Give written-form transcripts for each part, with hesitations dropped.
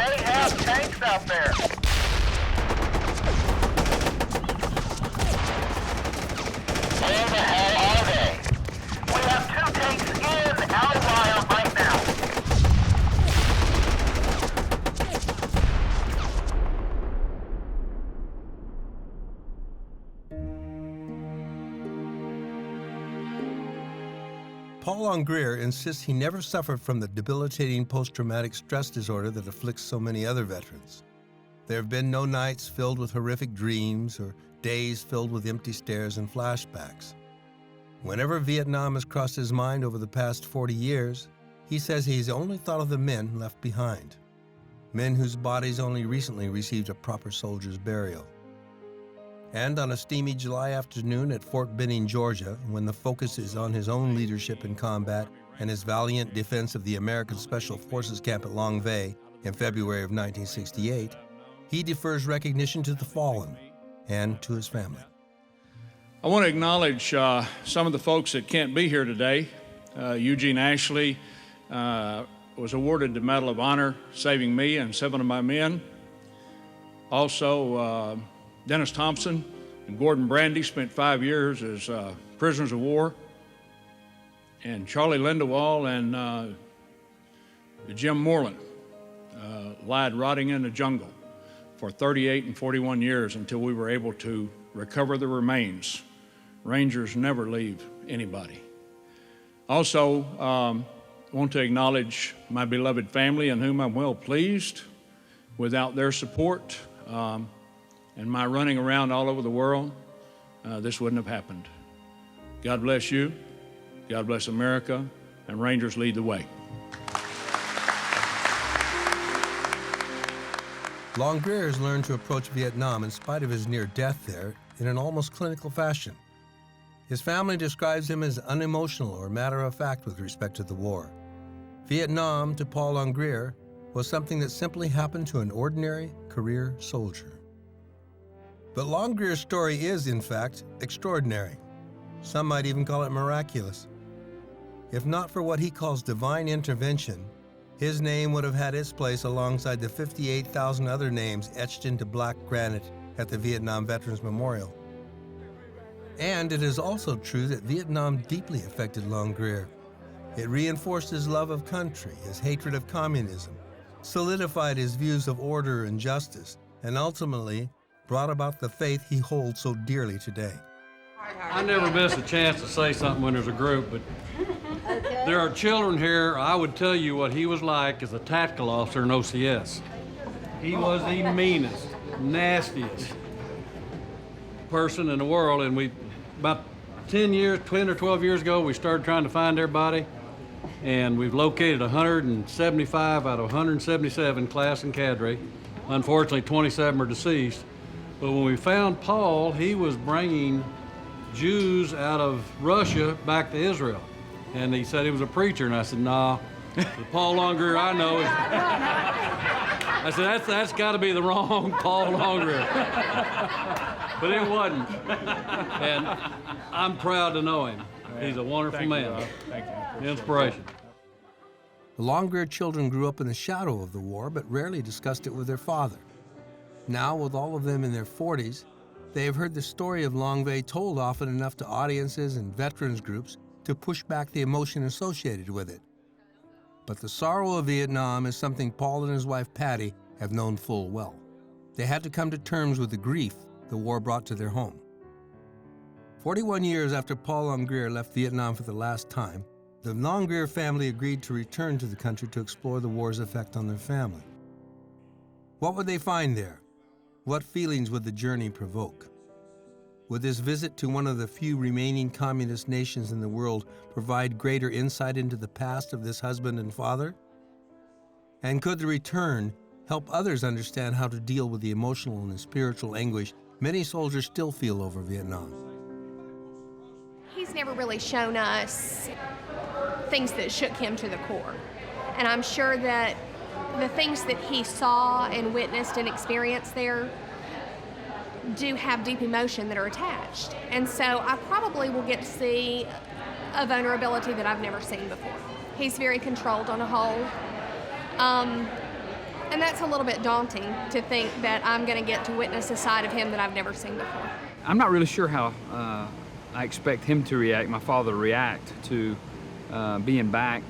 They have tanks out there. Where the hell are they? We have 2 tanks in our wire right now. Paul Longgrear insists he never suffered from the debilitating post-traumatic stress disorder that afflicts so many other veterans. There have been no nights filled with horrific dreams or days filled with empty stares and flashbacks. Whenever Vietnam has crossed his mind over the past 40 years, he says he's only thought of the men left behind, men whose bodies only recently received a proper soldier's burial. And on a steamy July afternoon at Fort Benning, Georgia, when the focus is on his own leadership in combat and his valiant defense of the American Special Forces camp at Lang Vei in February of 1968, he defers recognition to the fallen and to his family. I want to acknowledge some of the folks that can't be here today. Eugene Ashley was awarded the Medal of Honor, saving me and 7 of my men. Also, Dennis Thompson and Gordon Brandy spent 5 years as prisoners of war. And Charlie Lindewall and Jim Moreland lied rotting in the jungle for 38 and 41 years until we were able to recover the remains. Rangers never leave anybody. Also, want to acknowledge my beloved family in whom I'm well pleased. Without their support, and my running around all over the world, this wouldn't have happened. God bless you, God bless America, and Rangers lead the way. Longgrear has learned to approach Vietnam in spite of his near death there in an almost clinical fashion. His family describes him as unemotional or matter-of-fact with respect to the war. Vietnam, to Paul Longgrear, was something that simply happened to an ordinary career soldier. But Longgrear's story is, in fact, extraordinary. Some might even call it miraculous. If not for what he calls divine intervention, his name would have had its place alongside the 58,000 other names etched into black granite at the Vietnam Veterans Memorial. And it is also true that Vietnam deeply affected Longgrear. It reinforced his love of country, his hatred of communism, solidified his views of order and justice, and ultimately brought about the faith he holds so dearly today. I never miss a chance to say something when there's a group, but there are children here. I would tell you what he was like as a tactical officer in OCS. He was the meanest, nastiest person in the world, and about 10 or 12 years ago, we started trying to find everybody, and we've located 175 out of 177 class and cadre. Unfortunately, 27 are deceased. But when we found Paul, he was bringing Jews out of Russia back to Israel. And he said he was a preacher, and I said, nah, the Paul Longgrear I know is... I said, that's got to be the wrong Paul Longgrear. But it wasn't. And I'm proud to know him. He's a wonderful man. Thank you. Inspiration. The Longgrear children grew up in the shadow of the war, but rarely discussed it with their father. Now, with all of them in their 40s, they have heard the story of Lang Vei told often enough to audiences and veterans groups to push back the emotion associated with it. But the sorrow of Vietnam is something Paul and his wife Patty have known full well. They had to come to terms with the grief the war brought to their home. 41 years after Paul Longgrear left Vietnam for the last time, the Longgrear family agreed to return to the country to explore the war's effect on their family. What would they find there? What feelings would the journey provoke? Would this visit to one of the few remaining communist nations in the world provide greater insight into the past of this husband and father? And could the return help others understand how to deal with the emotional and spiritual anguish many soldiers still feel over Vietnam? He's never really shown us things that shook him to the core. And I'm sure that the things that he saw and witnessed and experienced there do have deep emotion that are attached. And so I probably will get to see a vulnerability that I've never seen before. He's very controlled on a whole. And that's a little bit daunting to think that I'm going to get to witness a side of him that I've never seen before. I'm not really sure how I expect him to react, my father to react to being back.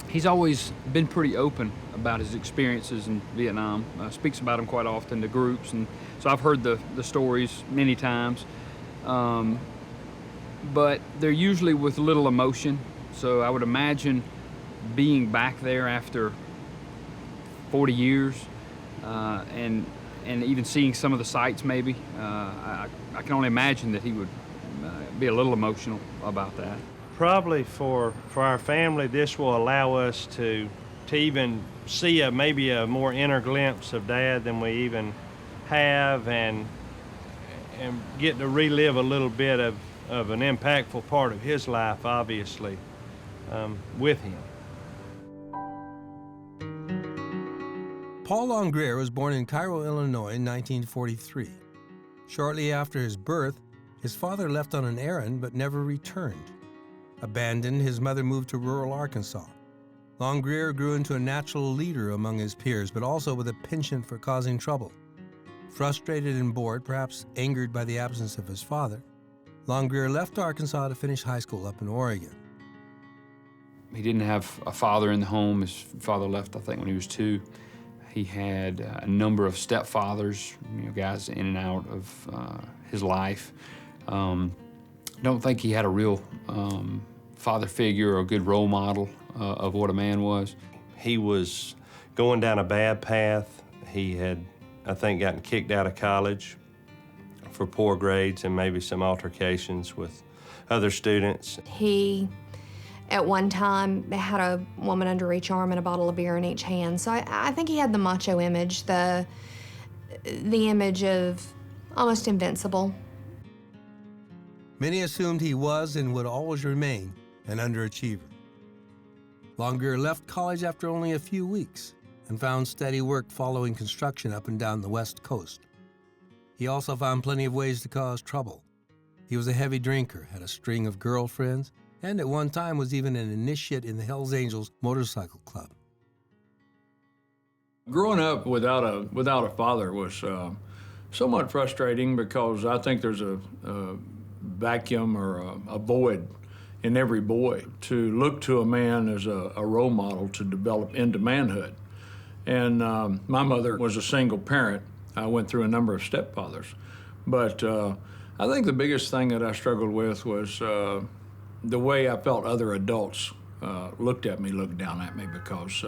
He's always been pretty open about his experiences in Vietnam, speaks about them quite often to groups, and so I've heard the stories many times. But they're usually with little emotion, so I would imagine being back there after 40 years and even seeing some of the sights maybe, I can only imagine that he would be a little emotional about that. Probably for our family, this will allow us to even see maybe a more inner glimpse of Dad than we even have, and get to relive a little bit of an impactful part of his life, obviously, with him. Paul Longgrear was born in Cairo, Illinois in 1943. Shortly after his birth, his father left on an errand but never returned. Abandoned, his mother moved to rural Arkansas. Longgrear grew into a natural leader among his peers, but also with a penchant for causing trouble. Frustrated and bored, perhaps angered by the absence of his father, Longgrear left Arkansas to finish high school up in Oregon. He didn't have a father in the home. His father left, I think, when he was 2. He had a number of stepfathers, guys in and out of his life. Don't think he had a real father figure or a good role model of what a man was. He was going down a bad path. He had, I think, gotten kicked out of college for poor grades and maybe some altercations with other students. He, at one time, had a woman under each arm and a bottle of beer in each hand. So I think he had the macho image, the image of almost invincible. Many assumed he was and would always remain an underachiever. Longgrear left college after only a few weeks and found steady work following construction up and down the West Coast. He also found plenty of ways to cause trouble. He was a heavy drinker, had a string of girlfriends, and at one time was even an initiate in the Hells Angels motorcycle club. Growing up without a father was somewhat frustrating because I think there's a vacuum or a void in every boy to look to a man as a role model to develop into manhood. And my mother was a single parent. I went through a number of stepfathers. But I think the biggest thing that I struggled with was the way I felt other adults looked down at me because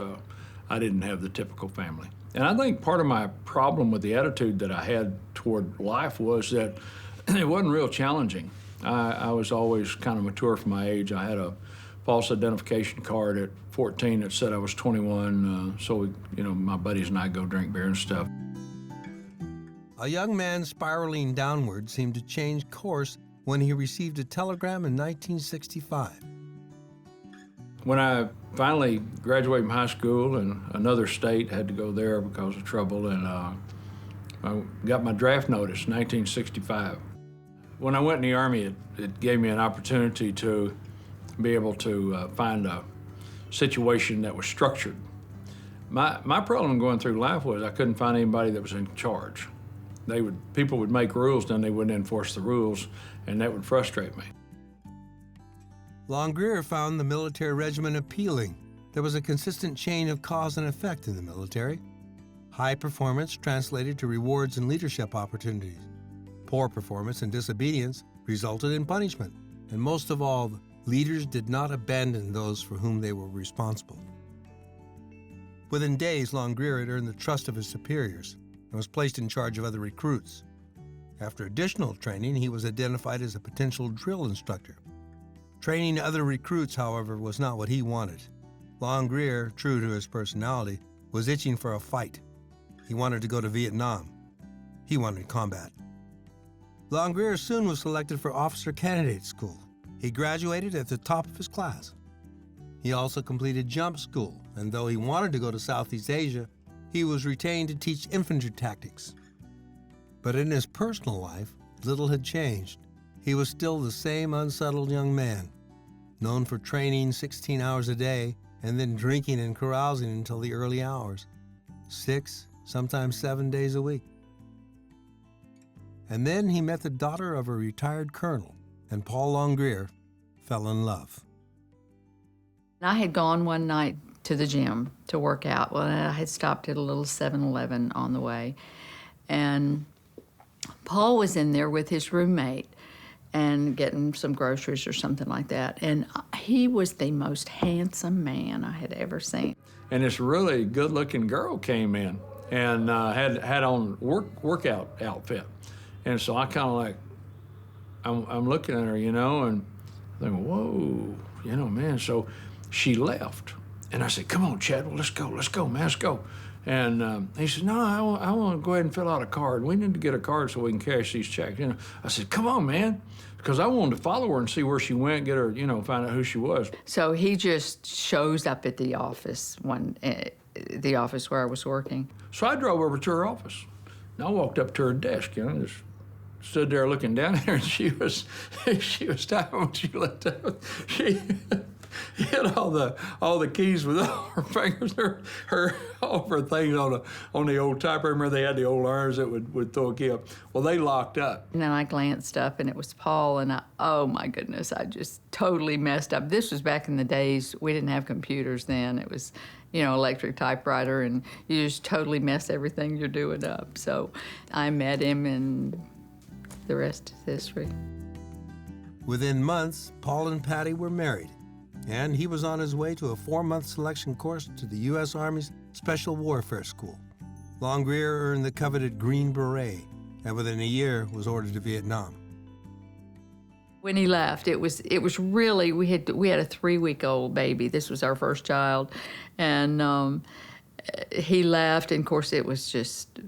I didn't have the typical family. And I think part of my problem with the attitude that I had toward life was that it wasn't real challenging. I was always kind of mature for my age. I had a false identification card at 14 that said I was 21, so my buddies and I go drink beer and stuff. A young man spiraling downward seemed to change course when he received a telegram in 1965. When I finally graduated from high school in another state, had to go there because of trouble, and I got my draft notice in 1965. When I went in the Army, it gave me an opportunity to be able to find a situation that was structured. My problem going through life was I couldn't find anybody that was in charge. People would make rules, then they wouldn't enforce the rules, and that would frustrate me. Longgrear found the military regimen appealing. There was a consistent chain of cause and effect in the military. High performance translated to rewards and leadership opportunities. Poor performance and disobedience resulted in punishment. And most of all, leaders did not abandon those for whom they were responsible. Within days, Longgrear had earned the trust of his superiors and was placed in charge of other recruits. After additional training, he was identified as a potential drill instructor. Training other recruits, however, was not what he wanted. Longgrear, true to his personality, was itching for a fight. He wanted to go to Vietnam. He wanted combat. Longgrear soon was selected for officer candidate school. He graduated at the top of his class. He also completed jump school, and though he wanted to go to Southeast Asia, he was retained to teach infantry tactics. But in his personal life, little had changed. He was still the same unsettled young man, known for training 16 hours a day and then drinking and carousing until the early hours. 6, sometimes 7 days a week. And then he met the daughter of a retired colonel, and Paul Longgrear fell in love. I had gone one night to the gym to work out. Well, I had stopped at a little 7-Eleven on the way. And Paul was in there with his roommate and getting some groceries or something like that. And he was the most handsome man I had ever seen. And this really good-looking girl came in and had on workout outfit. And so I kind of like, I'm looking at her, you know, and I think, whoa, you know, man. So she left. And I said, come on, Chad, well, let's go, man, let's go. And he said, no, I want to go ahead and fill out a card. We need to get a card so we can cash these checks. You know, I said, come on, man. Because I wanted to follow her and see where she went, get her, you know, find out who she was. So he just shows up at the office, the office where I was working. So I drove over to her office. And I walked up to her desk, you know, just stood there looking down at her, and she was typing when she looked up. She hit all the keys with all her fingers, all of her things on the old typewriter. Remember they had the old irons that would throw a key up. Well, they locked up. And then I glanced up, and it was Paul, and oh my goodness, I just totally messed up. This was back in the days, we didn't have computers then. It was, you know, electric typewriter, and you just totally mess everything you're doing up. So I met him, and the rest is history. Within months, Paul and Patty were married, and he was on his way to a 4-month selection course to the U.S. Army's Special Warfare School. Longgrear earned the coveted Green Beret, and within a year was ordered to Vietnam. When he left, it was really, we had a 3-week-old baby. This was our first child, and he left, and of course it was just,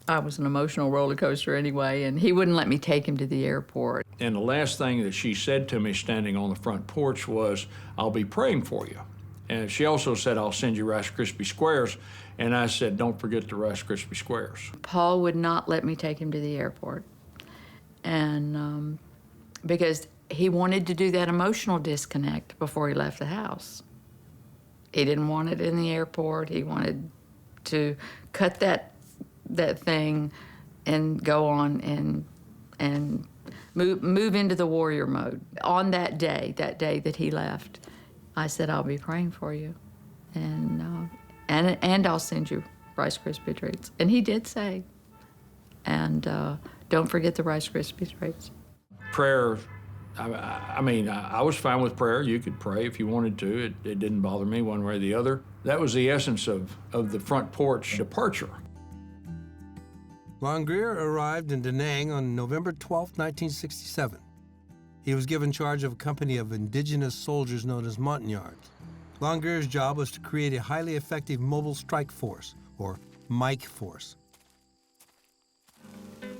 I was an emotional roller coaster anyway, and he wouldn't let me take him to the airport. And the last thing that she said to me standing on the front porch was, I'll be praying for you. And she also said, I'll send you Rice Krispie Squares. And I said, don't forget the Rice Krispie Squares. Paul would not let me take him to the airport. And because he wanted to do that emotional disconnect before he left the house. He didn't want it in the airport. He wanted to cut that thing and go on and move into the warrior mode. On that day that he left, I said, I'll be praying for you, and I'll send you Rice Krispie treats. And he did say, and don't forget the Rice Krispie treats. Prayer, I mean, I was fine with prayer. You could pray if you wanted to. It didn't bother me one way or the other. That was the essence of the front porch departure. Longgrear arrived in Da Nang on November 12, 1967. He was given charge of a company of indigenous soldiers known as Montagnards. Longgrear's job was to create a highly effective mobile strike force, or Mike force.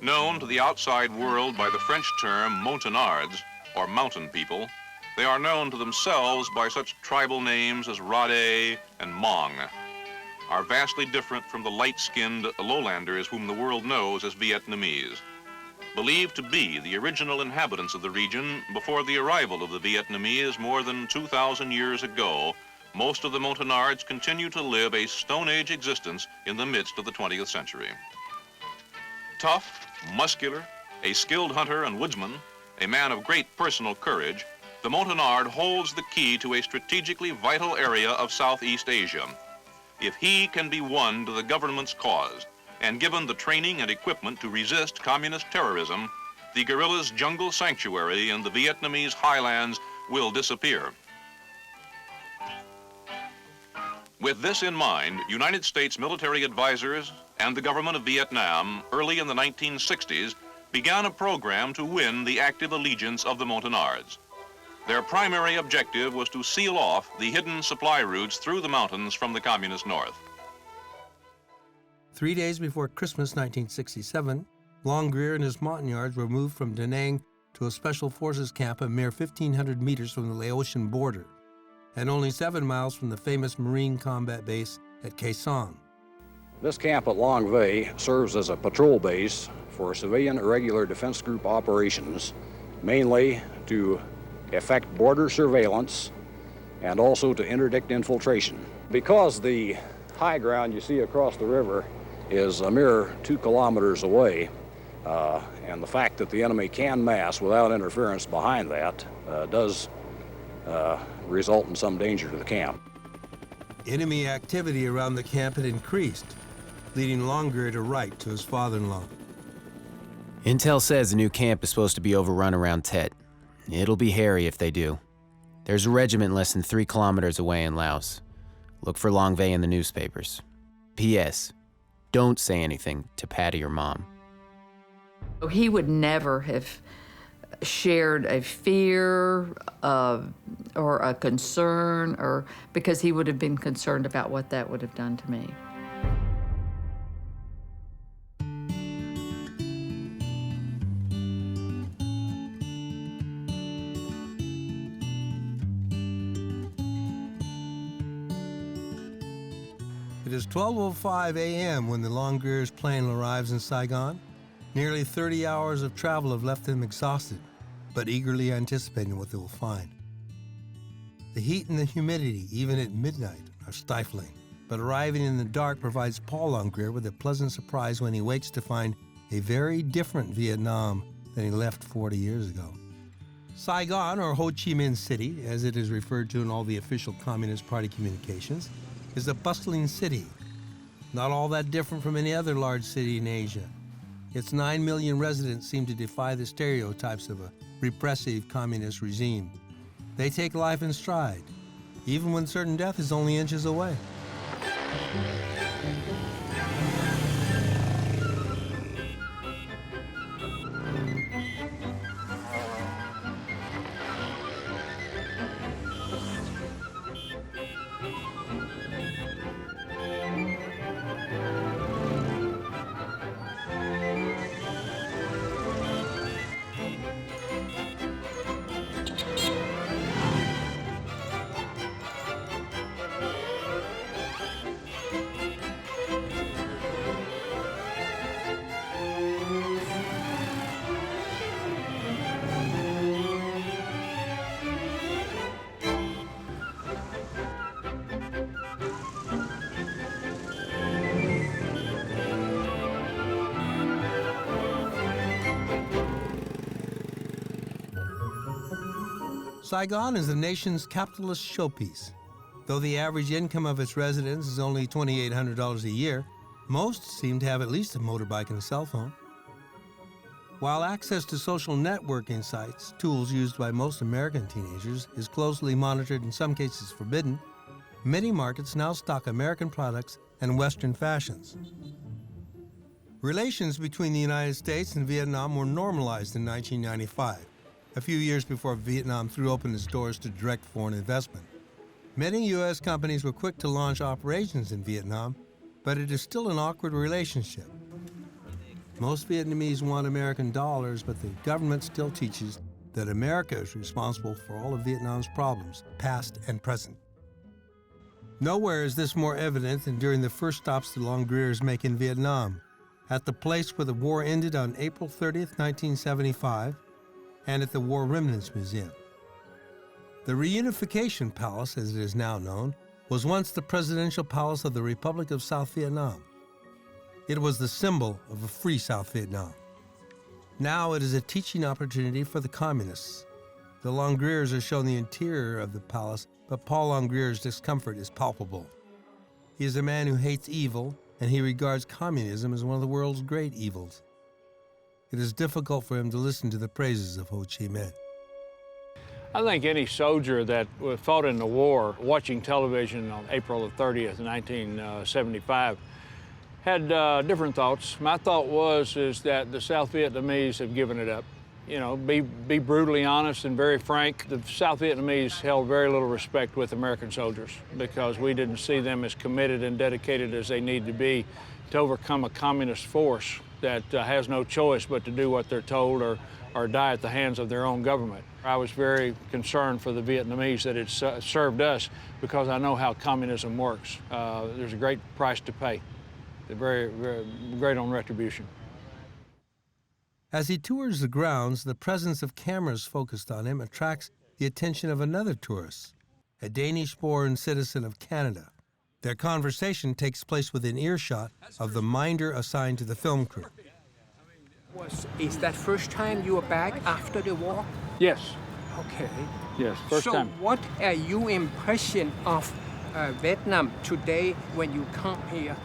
Known to the outside world by the French term Montagnards, or mountain people, they are known to themselves by such tribal names as Rade and Mong, are vastly different from the light-skinned lowlanders whom the world knows as Vietnamese. Believed to be the original inhabitants of the region before the arrival of the Vietnamese more than 2,000 years ago, most of the Montagnards continue to live a Stone Age existence in the midst of the 20th century. Tough, muscular, a skilled hunter and woodsman, a man of great personal courage, the Montagnard holds the key to a strategically vital area of Southeast Asia. If he can be won to the government's cause and given the training and equipment to resist communist terrorism, the guerrillas' jungle sanctuary in the Vietnamese highlands will disappear. With this in mind, United States military advisors and the government of Vietnam early in the 1960s began a program to win the active allegiance of the Montagnards. Their primary objective was to seal off the hidden supply routes through the mountains from the communist north. 3 days before Christmas 1967, Longgrear and his Montagnards were moved from Da Nang to a special forces camp a mere 1,500 meters from the Laotian border, and only 7 miles from the famous Marine combat base at Khe Sanh. This camp at Lang Vei serves as a patrol base for civilian irregular defense group operations, mainly to effect border surveillance and also to interdict infiltration. Because the high ground you see across the river is a mere 2 kilometers away. And the fact that the enemy can mass without interference behind that does result in some danger to the camp. Enemy activity around the camp had increased, leading Longgrear to write to his father-in-law. Intel says the new camp is supposed to be overrun around Tet. It'll be hairy if they do. There's a regiment less than 3 kilometers away in Laos. Look for Lang Vei in the newspapers. P.S. Don't say anything to Patty or Mom. He would never have shared a fear or a concern, because he would have been concerned about what that would have done to me. It is 12:05 a.m. when the Longgrear's plane arrives in Saigon. Nearly 30 hours of travel have left them exhausted, but eagerly anticipating what they will find. The heat and the humidity, even at midnight, are stifling, but arriving in the dark provides Paul Longgrear with a pleasant surprise when he wakes to find a very different Vietnam than he left 40 years ago. Saigon, or Ho Chi Minh City, as it is referred to in all the official Communist Party communications, is a bustling city, not all that different from any other large city in Asia. Its 9 million residents seem to defy the stereotypes of a repressive communist regime. They take life in stride, even when certain death is only inches away. Saigon is the nation's capitalist showpiece. Though the average income of its residents is only $2,800 a year, most seem to have at least a motorbike and a cell phone. While access to social networking sites, tools used by most American teenagers, is closely monitored, in some cases forbidden, many markets now stock American products and Western fashions. Relations between the United States and Vietnam were normalized in 1995, a few years before Vietnam threw open its doors to direct foreign investment. Many U.S. companies were quick to launch operations in Vietnam, but it is still an awkward relationship. Most Vietnamese want American dollars, but the government still teaches that America is responsible for all of Vietnam's problems, past and present. Nowhere is this more evident than during the first stops the Longgrears make in Vietnam, at the place where the war ended on April 30th, 1975, and at the War Remnants Museum. The Reunification Palace, as it is now known, was once the presidential palace of the Republic of South Vietnam. It was the symbol of a free South Vietnam. Now it is a teaching opportunity for the communists. The Longgrears are shown the interior of the palace, but Paul Longgrear's discomfort is palpable. He is a man who hates evil, and he regards communism as one of the world's great evils. It is difficult for him to listen to the praises of Ho Chi Minh. I think any soldier that fought in the war, watching television on April 30th, 1975, had different thoughts. My thought is that the South Vietnamese have given it up. You know, be brutally honest and very frank. The South Vietnamese held very little respect with American soldiers because we didn't see them as committed and dedicated as they need to be to overcome a communist force that has no choice but to do what they're told or die at the hands of their own government. I was very concerned for the Vietnamese that it served us because I know how communism works. There's a great price to pay. They're very, very great on retribution. As he tours the grounds, the presence of cameras focused on him attracts the attention of another tourist, a Danish-born citizen of Canada. Their conversation takes place within earshot of the minder assigned to the film crew. Is that first time you are back after the war? Yes. Okay. Yes, first time. So what are your impression of Vietnam today when you come here?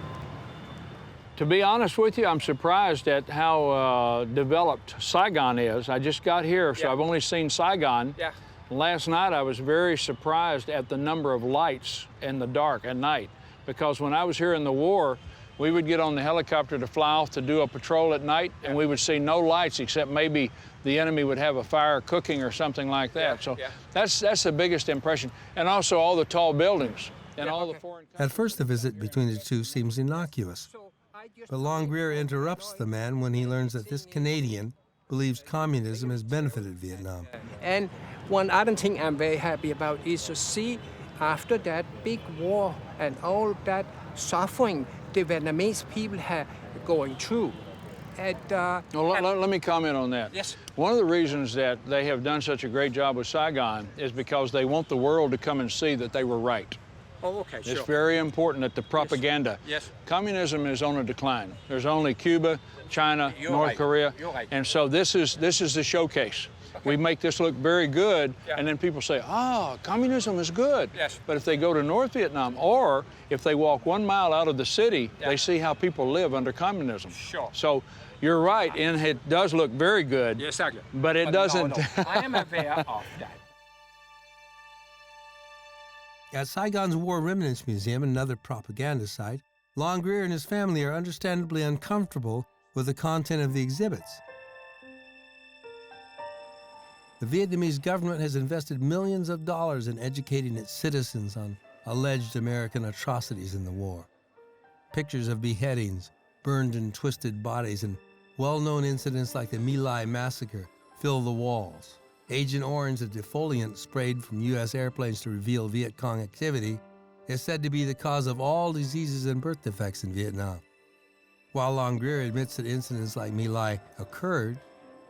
To be honest with you, I'm surprised at how developed Saigon is. I just got here, so I've only seen Saigon. Yeah. Last night, I was very surprised at the number of lights in the dark at night, because when I was here in the war, we would get on the helicopter to fly off to do a patrol at night, and we would see no lights except maybe the enemy would have a fire cooking or something like that. That's the biggest impression. And also all the tall buildings and all the foreign countries. At first, the visit between the two seems innocuous. But Longgrear interrupts the man when he learns that this Canadian believes communism has benefited Vietnam. And one other thing I'm very happy about is to see after that big war and all that suffering the Vietnamese people have going through. Let me comment on that. Yes. One of the reasons that they have done such a great job with Saigon is because they want the world to come and see that they were right. Oh, okay, sure. It's very important that the propaganda. Yes. Communism is on a decline. There's only Cuba, China, North Korea, and so this is the showcase. We make this look very good, and then people say, communism is good. Yes. But if they go to North Vietnam, or if they walk 1 mile out of the city, they see how people live under communism. Sure. So you're right, and it does look very good. Yes, exactly. But it doesn't. No. I am aware of that. At Saigon's War Remnants Museum, another propaganda site, Longgrear and his family are understandably uncomfortable with the content of the exhibits. The Vietnamese government has invested millions of dollars in educating its citizens on alleged American atrocities in the war. Pictures of beheadings, burned and twisted bodies, and well-known incidents like the My Lai massacre fill the walls. Agent Orange, a defoliant sprayed from U.S. airplanes to reveal Viet Cong activity, is said to be the cause of all diseases and birth defects in Vietnam. While Longgrear admits that incidents like My Lai occurred,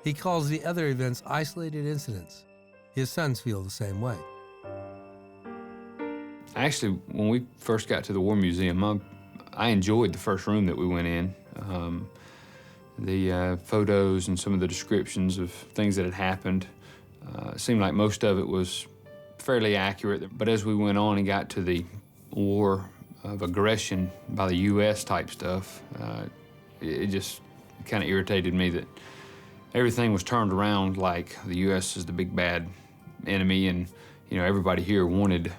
he calls the other events isolated incidents. His sons feel the same way. Actually, when we first got to the War Museum, I enjoyed the first room that we went in. The photos and some of the descriptions of things that had happened. It seemed like most of it was fairly accurate, but as we went on and got to the war of aggression by the U.S. type stuff, it just kind of irritated me that everything was turned around like the U.S. is the big bad enemy, and everybody here wanted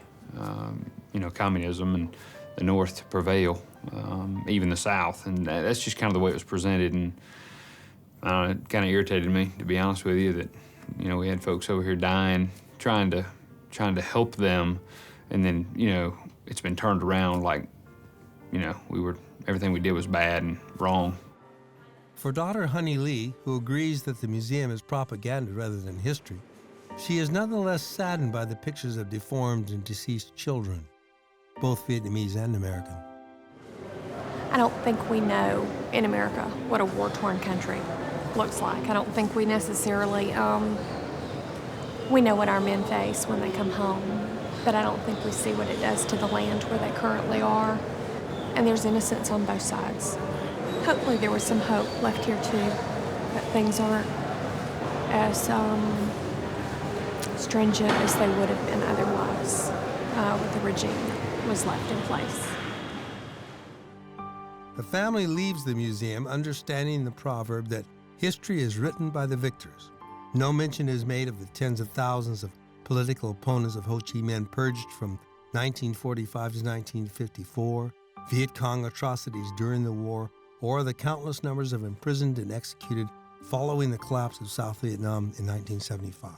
communism and the North to prevail, even the South, and that's just kind of the way it was presented, and it kind of irritated me, to be honest with you, that we had folks over here dying, trying to help them, and then it's been turned around like everything we did was bad and wrong. For daughter Honey Lee, who agrees that the museum is propaganda rather than history, she is nonetheless saddened by the pictures of deformed and deceased children, both Vietnamese and American. I don't think we know in America what a war-torn country looks like. I don't think we necessarily, we know what our men face when they come home, but I don't think we see what it does to the land where they currently are. And there's innocence on both sides. Hopefully there was some hope left here too, that things aren't as stringent as they would have been otherwise with the regime that was left in place. The family leaves the museum understanding the proverb that history is written by the victors. No mention is made of the tens of thousands of political opponents of Ho Chi Minh purged from 1945 to 1954, Viet Cong atrocities during the war, or the countless numbers of imprisoned and executed following the collapse of South Vietnam in 1975.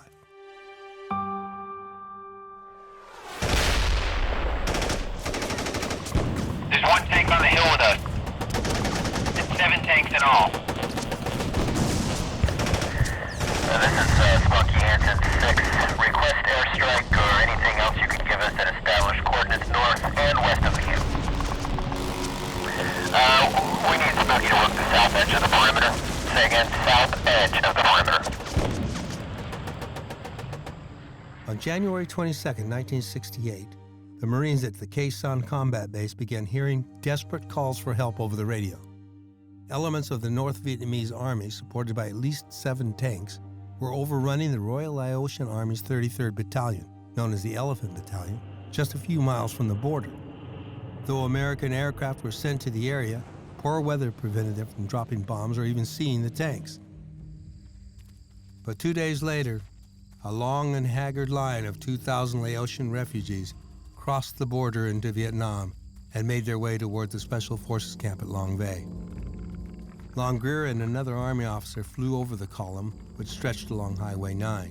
There's one tank on the hill with us. It's 7 tanks in all. This is Spunky Hansen 6. Request airstrike or anything else you can give us that established coordinates north and west of you. We need Spunky to work the south edge of the perimeter. Say again, south edge of the perimeter. On January 22, 1968, the Marines at the Khe Sanh combat base began hearing desperate calls for help over the radio. Elements of the North Vietnamese army, supported by at least 7 tanks, were overrunning the Royal Laotian Army's 33rd Battalion, known as the Elephant Battalion, just a few miles from the border. Though American aircraft were sent to the area, poor weather prevented them from dropping bombs or even seeing the tanks. But 2 days later, a long and haggard line of 2,000 Laotian refugees crossed the border into Vietnam and made their way toward the Special Forces camp at Lang Vei. Longgrear and another Army officer flew over the column, which stretched along Highway 9.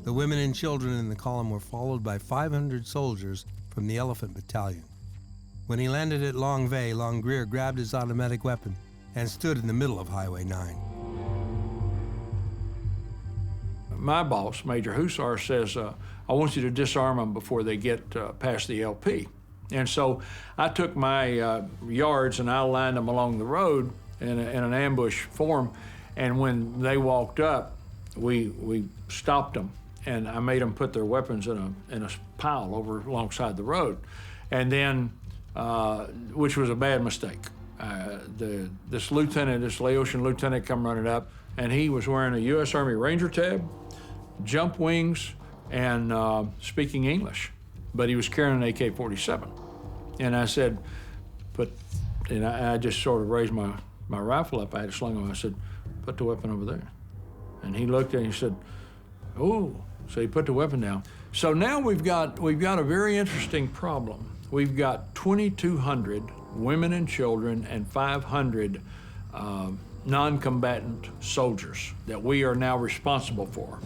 The women and children in the column were followed by 500 soldiers from the Elephant Battalion. When he landed at Lang Vei, Longgrear grabbed his automatic weapon and stood in the middle of Highway 9. My boss, Major Hussar, says, I want you to disarm them before they get past the LP. And so I took my yards and I lined them along the road in an ambush form. And when they walked up, we stopped them. And I made them put their weapons in a pile over alongside the road. And then, which was a bad mistake. This Laotian lieutenant come running up, and he was wearing a U.S. Army Ranger tab, jump wings, and speaking English. But he was carrying an AK-47. And I said, and I just sort of raised my rifle up. I had it slung on. I said, put the weapon over there. And he looked at it and he said, oh. So he put the weapon down. So now we've got a very interesting problem. We've got 2,200 women and children and 500 non-combatant soldiers that we are now responsible for.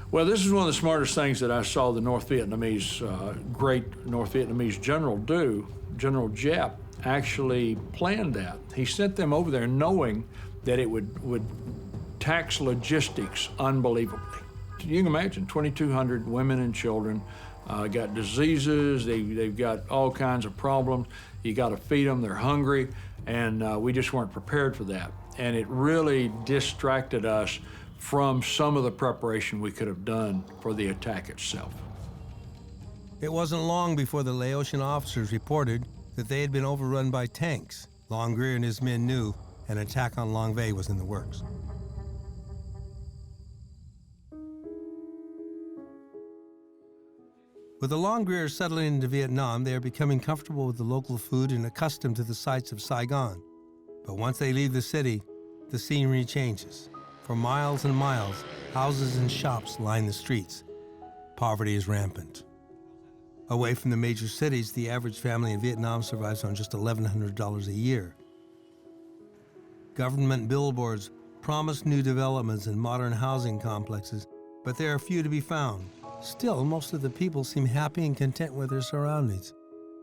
Well, this is one of the smartest things that I saw the North Vietnamese, great North Vietnamese general do. General Giap actually planned that. He sent them over there knowing that it would tax logistics unbelievably. You can imagine 2,200 women and children got diseases, they've got all kinds of problems. You got to feed them, they're hungry, and we just weren't prepared for that. And it really distracted us from some of the preparation we could have done for the attack itself. It wasn't long before the Laotian officers reported that they had been overrun by tanks. Longgrear and his men knew an attack on Lang Vei was in the works. With the Longgrears settling into Vietnam, they are becoming comfortable with the local food and accustomed to the sights of Saigon. But once they leave the city, the scenery changes. For miles and miles, houses and shops line the streets. Poverty is rampant. Away from the major cities, the average family in Vietnam survives on just $1,100 a year. Government billboards promise new developments and modern housing complexes, but there are few to be found. Still, most of the people seem happy and content with their surroundings.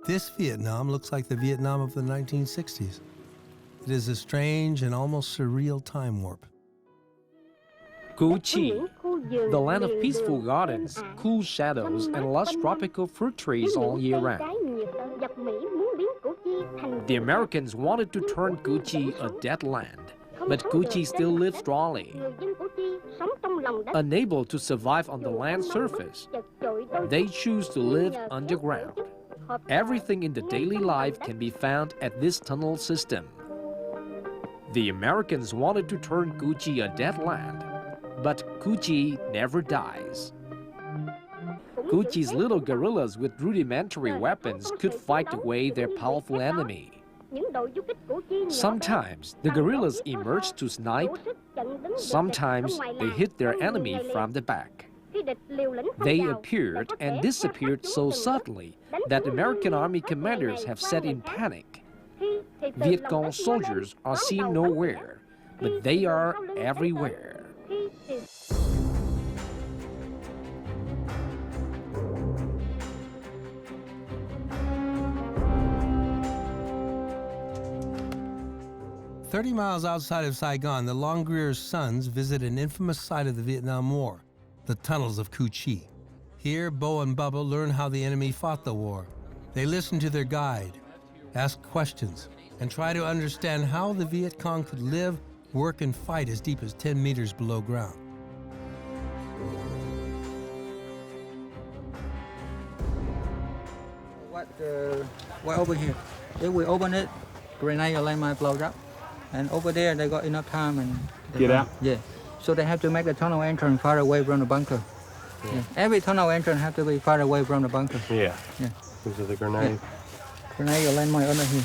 This Vietnam looks like the Vietnam of the 1960s. It is a strange and almost surreal time warp. Cu Chi, the land of peaceful gardens, cool shadows, and lush tropical fruit trees all year round. The Americans wanted to turn Cu Chi a dead land, but Cu Chi still lives strongly. Unable to survive on the land surface, they choose to live underground. Everything in the daily life can be found at this tunnel system. The Americans wanted to turn Cu Chi a dead land, but Cu Chi never dies. Cu Chi's little guerrillas with rudimentary weapons could fight away their powerful enemy. Sometimes the guerrillas emerge to snipe, sometimes they hit their enemy from the back. They appeared and disappeared so suddenly that American Army commanders have set in panic. Viet Cong soldiers are seen nowhere, but they are everywhere. "30 miles outside of Saigon, the Longgrear's sons visit an infamous site of the Vietnam War, the tunnels of Cu Chi. Here, Bo and Bubba learn how the enemy fought the war. They listen to their guide, ask questions, and try to understand how the Viet Cong could live, work, and fight as deep as 10 meters below ground. Way over here. If we open it, grenade or landmine blows up. And over there, they got enough time and... Get out? Yeah. So they have to make the tunnel entrance far away from the bunker. Yeah. Every tunnel entrance have to be far away from the bunker. Yeah. Yeah. Because of the grenade. Yeah. Grenade or landmine under here.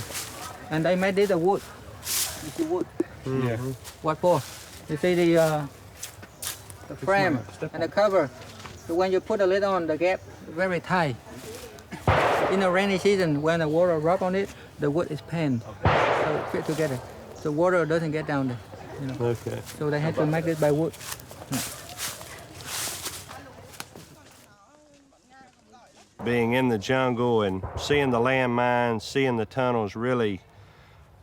And they made it of wood. You see wood? Yeah. What for? You see the frame and the cover. So when you put the lid on, the gap is very tight. In the rainy season, when the water rub on it, the wood is panned. So it fit together. So water doesn't get down there. You know? Okay. So they had to make it by wood. Being in the jungle and seeing the landmines, seeing the tunnels really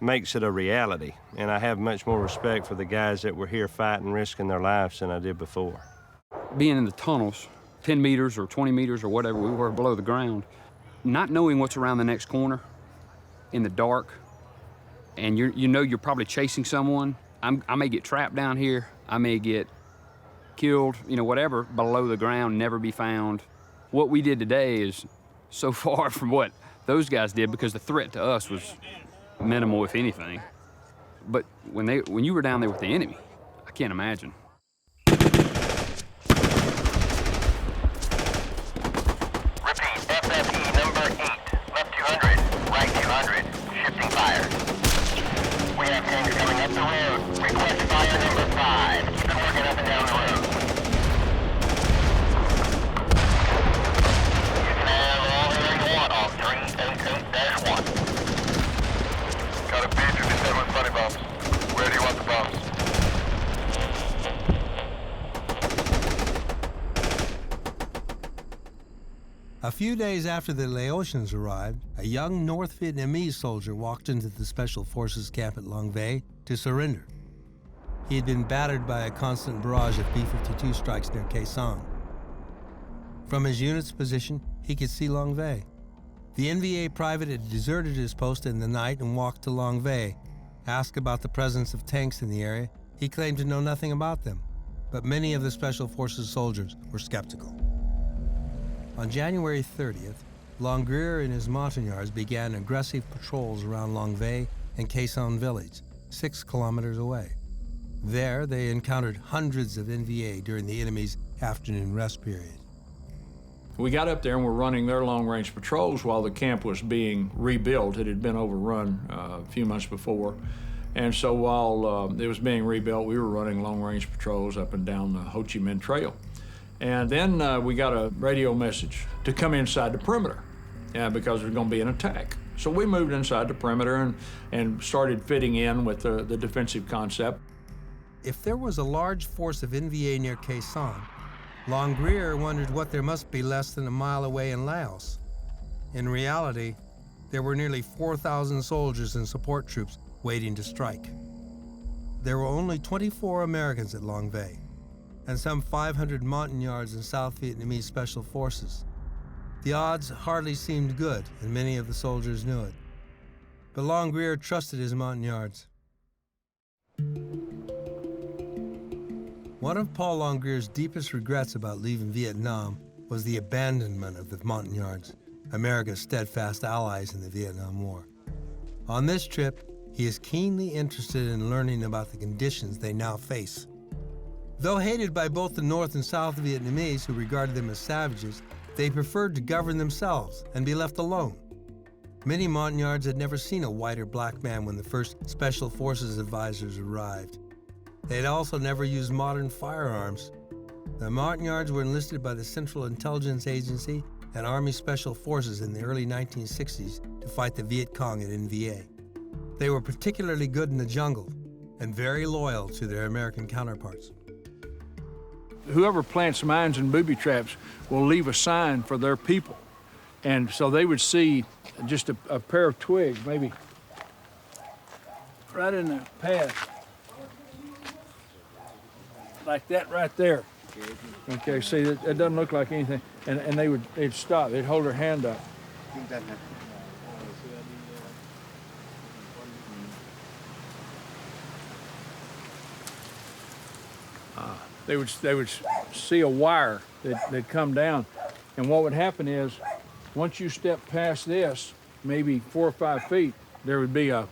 makes it a reality. And I have much more respect for the guys that were here fighting, risking their lives than I did before. Being in the tunnels, 10 meters or 20 meters or whatever we were below the ground, not knowing what's around the next corner in the dark, and you know you're probably chasing someone. I may get trapped down here. I may get killed, you know, whatever, below the ground, never be found. What we did today is so far from what those guys did because the threat to us was minimal, if anything. But when you were down there with the enemy, I can't imagine. A few days after the Laotians arrived, a young North Vietnamese soldier walked into the Special Forces camp at Lang Vei to surrender. He had been battered by a constant barrage of B-52 strikes near Khe Sanh. From his unit's position, he could see Lang Vei. The NVA private had deserted his post in the night and walked to Lang Vei. Asked about the presence of tanks in the area, he claimed to know nothing about them, but many of the Special Forces soldiers were skeptical. On January 30th, Longgrear and his Montagnards began aggressive patrols around Lang Vei and Khe Sanh village, 6 kilometers away. There, they encountered hundreds of NVA during the enemy's afternoon rest period. We got up there and were running their long-range patrols while the camp was being rebuilt. It had been overrun a few months before. And so while it was being rebuilt, we were running long-range patrols up and down the Ho Chi Minh Trail. And then we got a radio message to come inside the perimeter because there's going to be an attack. So we moved inside the perimeter and started fitting in with the defensive concept. If there was a large force of NVA near Khe Sanh, Longgrear wondered what there must be less than a mile away in Laos. In reality, there were nearly 4,000 soldiers and support troops waiting to strike. There were only 24 Americans at Lang Vei, and some 500 Montagnards and South Vietnamese Special Forces. The odds hardly seemed good, and many of the soldiers knew it. But Longgrear trusted his Montagnards. One of Paul Longgrear's deepest regrets about leaving Vietnam was the abandonment of the Montagnards, America's steadfast allies in the Vietnam War. On this trip, he is keenly interested in learning about the conditions they now face. Though hated by both the North and South Vietnamese, who regarded them as savages, they preferred to govern themselves and be left alone. Many Montagnards had never seen a white or black man when the first Special Forces advisors arrived. They had also never used modern firearms. The Montagnards were enlisted by the Central Intelligence Agency and Army Special Forces in the early 1960s to fight the Viet Cong at NVA. They were particularly good in the jungle and very loyal to their American counterparts. Whoever plants mines and booby traps will leave a sign for their people. And so they would see just a pair of twigs, maybe right in the path, like that right there. Okay, see, it doesn't look like anything. And they'd stop, they'd hold their hand up. They would see a wire that'd come down, and what would happen is once you step past this, maybe 4 or 5 feet, there would be a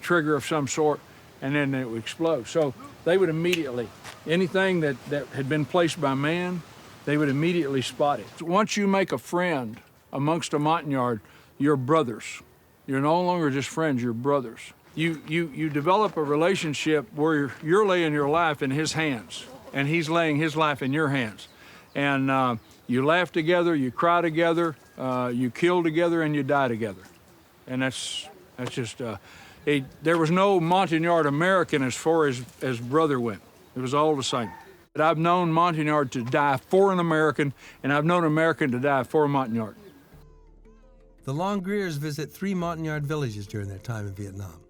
trigger of some sort, and then it would explode. So they would immediately, anything that had been placed by man, they would immediately spot it. Once you make a friend amongst a Montagnard, you're brothers. You're no longer just friends, you're brothers. You develop a relationship where you're laying your life in his hands, and he's laying his life in your hands. And you laugh together, you cry together, you kill together, and you die together. And that's just, there was no Montagnard American as far as brother went. It was all the same. But I've known Montagnard to die for an American, and I've known American to die for a Montagnard. The Longgrears visit 3 Montagnard villages during their time in Vietnam.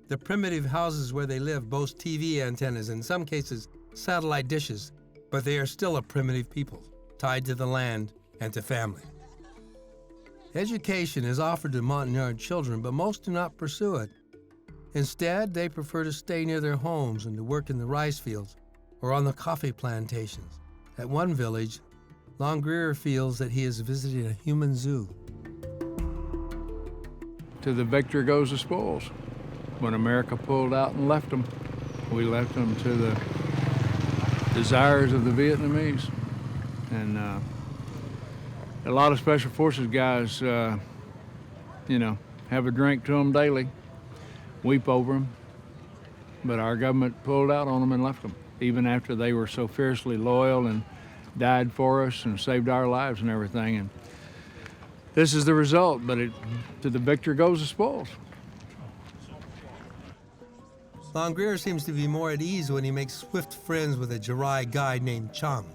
The primitive houses where they live boast TV antennas, in some cases satellite dishes, but they are still a primitive people, tied to the land and to family. Education is offered to Montagnard children, but most do not pursue it. Instead, they prefer to stay near their homes and to work in the rice fields or on the coffee plantations. At one village, Longgrear feels that he is visiting a human zoo. To the victor goes the spoils. When America pulled out and left them, we left them to the desires of the Vietnamese. And a lot of Special Forces guys, you know, have a drink to them daily, weep over them, but our government pulled out on them and left them, even after they were so fiercely loyal and died for us and saved our lives and everything. And this is the result, but to the victor goes the spoils. Longgrear seems to be more at ease when he makes swift friends with a Jarai guide named Cham.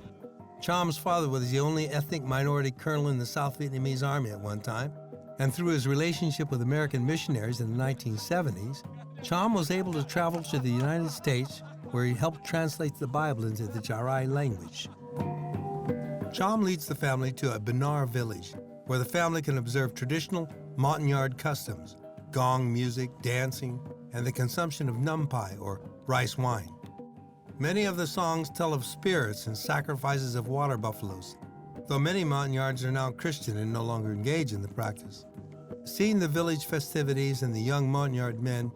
Cham's father was the only ethnic minority colonel in the South Vietnamese army at one time, and through his relationship with American missionaries in the 1970s, Cham was able to travel to the United States, where he helped translate the Bible into the Jarai language. Cham leads the family to a Benar village, where the family can observe traditional Montagnard customs, gong music, dancing, and the consumption of num pai, or rice wine. Many of the songs tell of spirits and sacrifices of water buffaloes, though many Montagnards are now Christian and no longer engage in the practice. Seeing the village festivities and the young Montagnard men,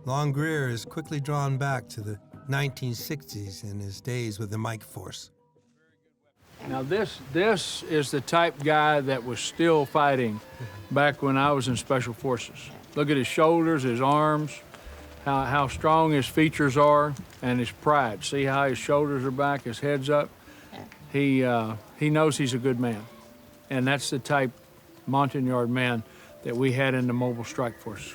Longgrear is quickly drawn back to the 1960s and his days with the Mike Force. Now this is the type guy that was still fighting back when I was in Special Forces. Look at his shoulders, his arms, how strong his features are, and his pride. See how his shoulders are back, his head's up? He knows he's a good man. And that's the type Montagnard man that we had in the Mobile Strike Force.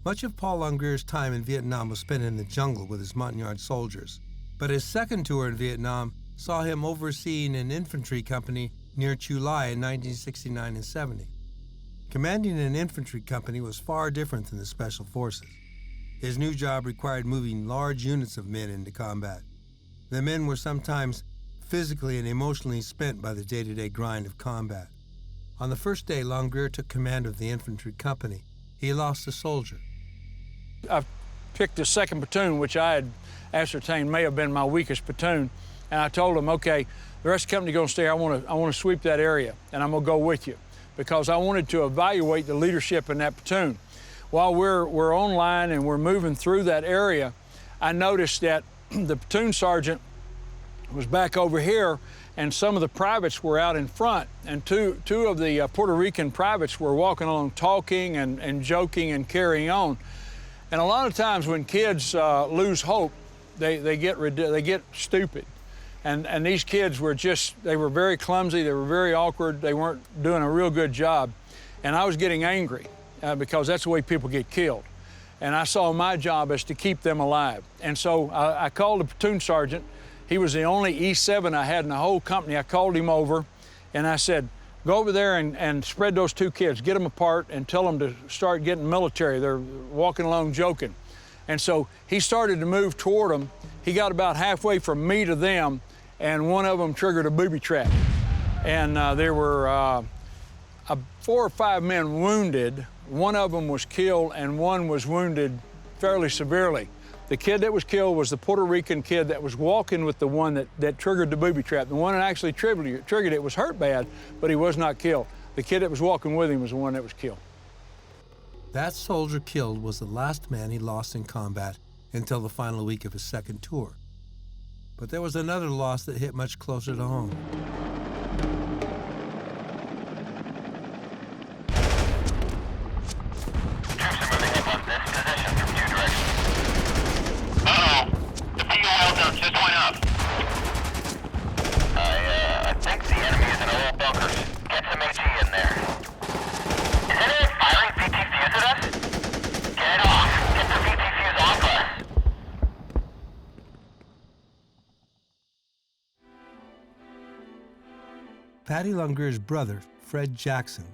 Much of Paul Longgrear's time in Vietnam was spent in the jungle with his Montagnard soldiers, but his second tour in Vietnam saw him overseeing an infantry company near Chu Lai in 1969 and 70. Commanding an infantry company was far different than the Special Forces. His new job required moving large units of men into combat. The men were sometimes physically and emotionally spent by the day-to-day grind of combat. On the first day Longgrear took command of the infantry company, he lost a soldier. I picked the 2nd platoon, which I had ascertained may have been my weakest platoon, and I told them, okay, the rest of the company going to stay here. I want to sweep that area, and I'm going to go with you, because I wanted to evaluate the leadership in that platoon. While we're on line and we're moving through that area, I noticed that the platoon sergeant was back over here, and some of the privates were out in front, and two of the Puerto Rican privates were walking along talking and joking and carrying on. And a lot of times when kids lose hope, they get stupid. And these kids were they were very clumsy, they were very awkward, they weren't doing a real good job. And I was getting angry because that's the way people get killed. And I saw my job as to keep them alive. And so I called the platoon sergeant. He was the only E7 I had in the whole company. I called him over, And I said, go over there and spread those two kids, get them apart and tell them to start getting military. They're walking along joking. And so he started to move toward them. He got about halfway from me to them, and one of them triggered a booby trap. And there were 4 or 5 men wounded. One of them was killed, and one was wounded fairly severely. The kid that was killed was the Puerto Rican kid that was walking with the one that triggered the booby trap. The one that actually triggered it was hurt bad, but he was not killed. The kid that was walking with him was the one that was killed. That soldier killed was the last man he lost in combat until the final week of his second tour. But there was another loss that hit much closer to home. Patty Longgrear's brother, Fred Jackson,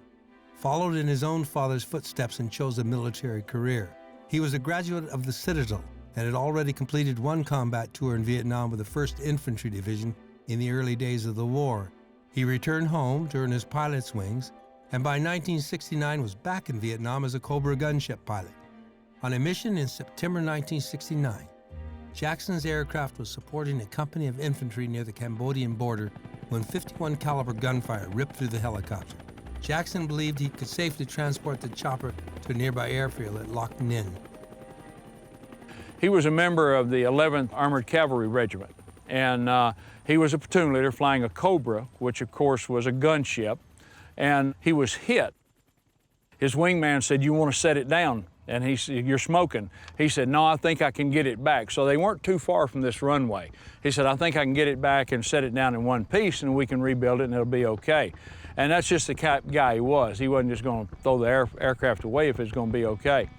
followed in his own father's footsteps and chose a military career. He was a graduate of the Citadel and had already completed one combat tour in Vietnam with the 1st Infantry Division in the early days of the war. He returned home to earn his pilot's wings, and by 1969 was back in Vietnam as a Cobra gunship pilot. On a mission in September 1969, Jackson's aircraft was supporting a company of infantry near the Cambodian border when 51 caliber gunfire ripped through the helicopter. Jackson believed he could safely transport the chopper to a nearby airfield at Loc Ninh. He was a member of the 11th Armored Cavalry Regiment, and he was a platoon leader flying a Cobra, which of course was a gunship, and he was hit. His wingman said, "You want to set it down?" And he said, "You're smoking." He said, "No, I think I can get it back." So they weren't too far from this runway. He said, "I think I can get it back and set it down in one piece, and we can rebuild it, and it'll be okay." And that's just the kind of guy he was. He wasn't just going to throw the aircraft away if it's going to be okay.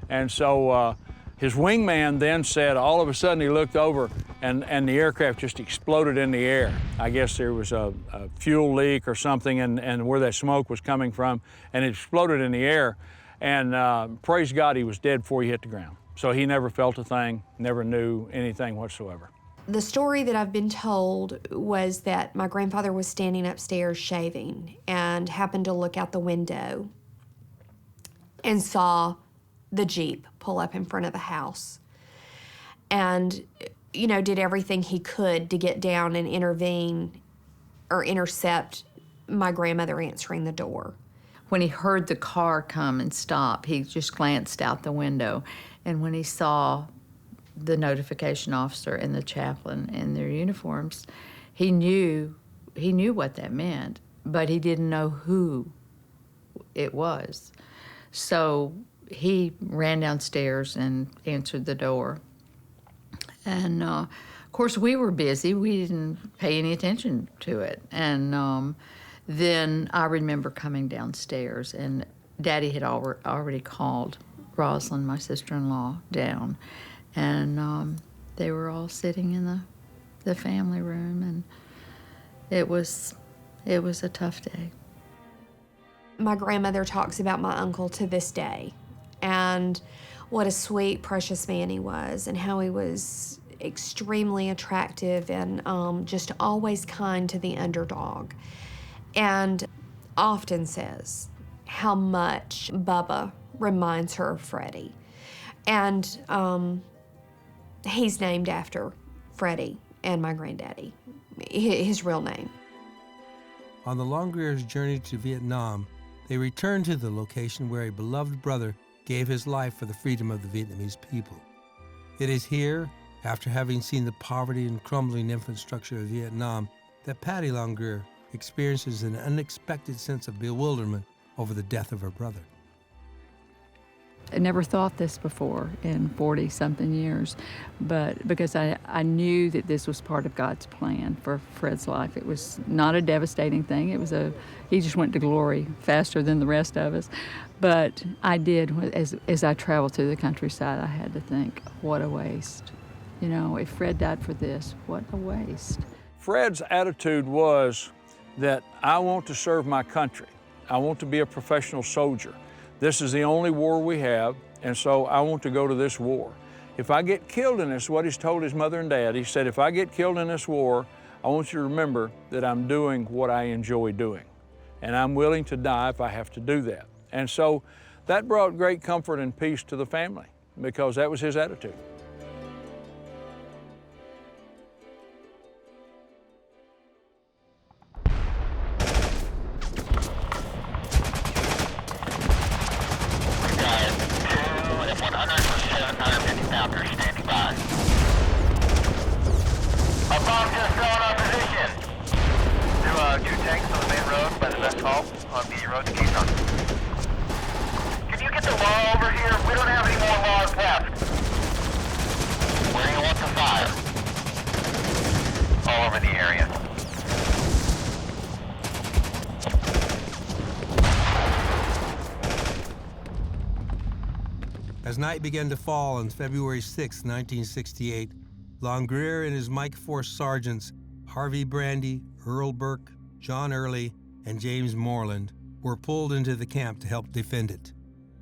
And so his wingman then said, all of a sudden he looked over, and the aircraft just exploded in the air. I guess there was a fuel leak or something, and where that smoke was coming from, and it exploded in the air. And praise God, he was dead before he hit the ground. So he never felt a thing, never knew anything whatsoever. The story that I've been told was that my grandfather was standing upstairs shaving and happened to look out the window and saw the Jeep pull up in front of the house. And, you know, did everything he could to get down and intervene or intercept my grandmother answering the door. When he heard the car come and stop, he just glanced out the window. And when he saw the notification officer and the chaplain in their uniforms, he knew what that meant, but he didn't know who it was. So he ran downstairs and answered the door. And of course, we were busy. We didn't pay any attention to it. And then I remember coming downstairs, and Daddy had already called Rosalind, my sister-in-law, down. And they were all sitting in the family room, and it was a tough day. My grandmother talks about my uncle to this day, and what a sweet, precious man he was, and how he was extremely attractive and just always kind to the underdog, and often says how much Bubba reminds her of Freddie. And he's named after Freddie and my granddaddy, his real name. On the Longgrear's journey to Vietnam, they returned to the location where a beloved brother gave his life for the freedom of the Vietnamese people. It is here, after having seen the poverty and crumbling infrastructure of Vietnam, that Patty Longgrear experiences an unexpected sense of bewilderment over the death of her brother. I never thought this before in 40-something years, but because I knew that this was part of God's plan for Fred's life. It was not a devastating thing. He just went to glory faster than the rest of us. But I did, as I traveled through the countryside, I had to think, what a waste. You know, if Fred died for this, what a waste. Fred's attitude was, that I want to serve my country. I want to be a professional soldier. This is the only war we have, and so I want to go to this war. If I get killed in this, what he's told his mother and dad, he said, if I get killed in this war, I want you to remember that I'm doing what I enjoy doing, and I'm willing to die if I have to do that. And so that brought great comfort and peace to the family, because that was his attitude. As night began to fall on February 6, 1968, Longgrear and his Mike Force sergeants, Harvey Brandy, Earl Burke, John Early, and James Moreland, were pulled into the camp to help defend it.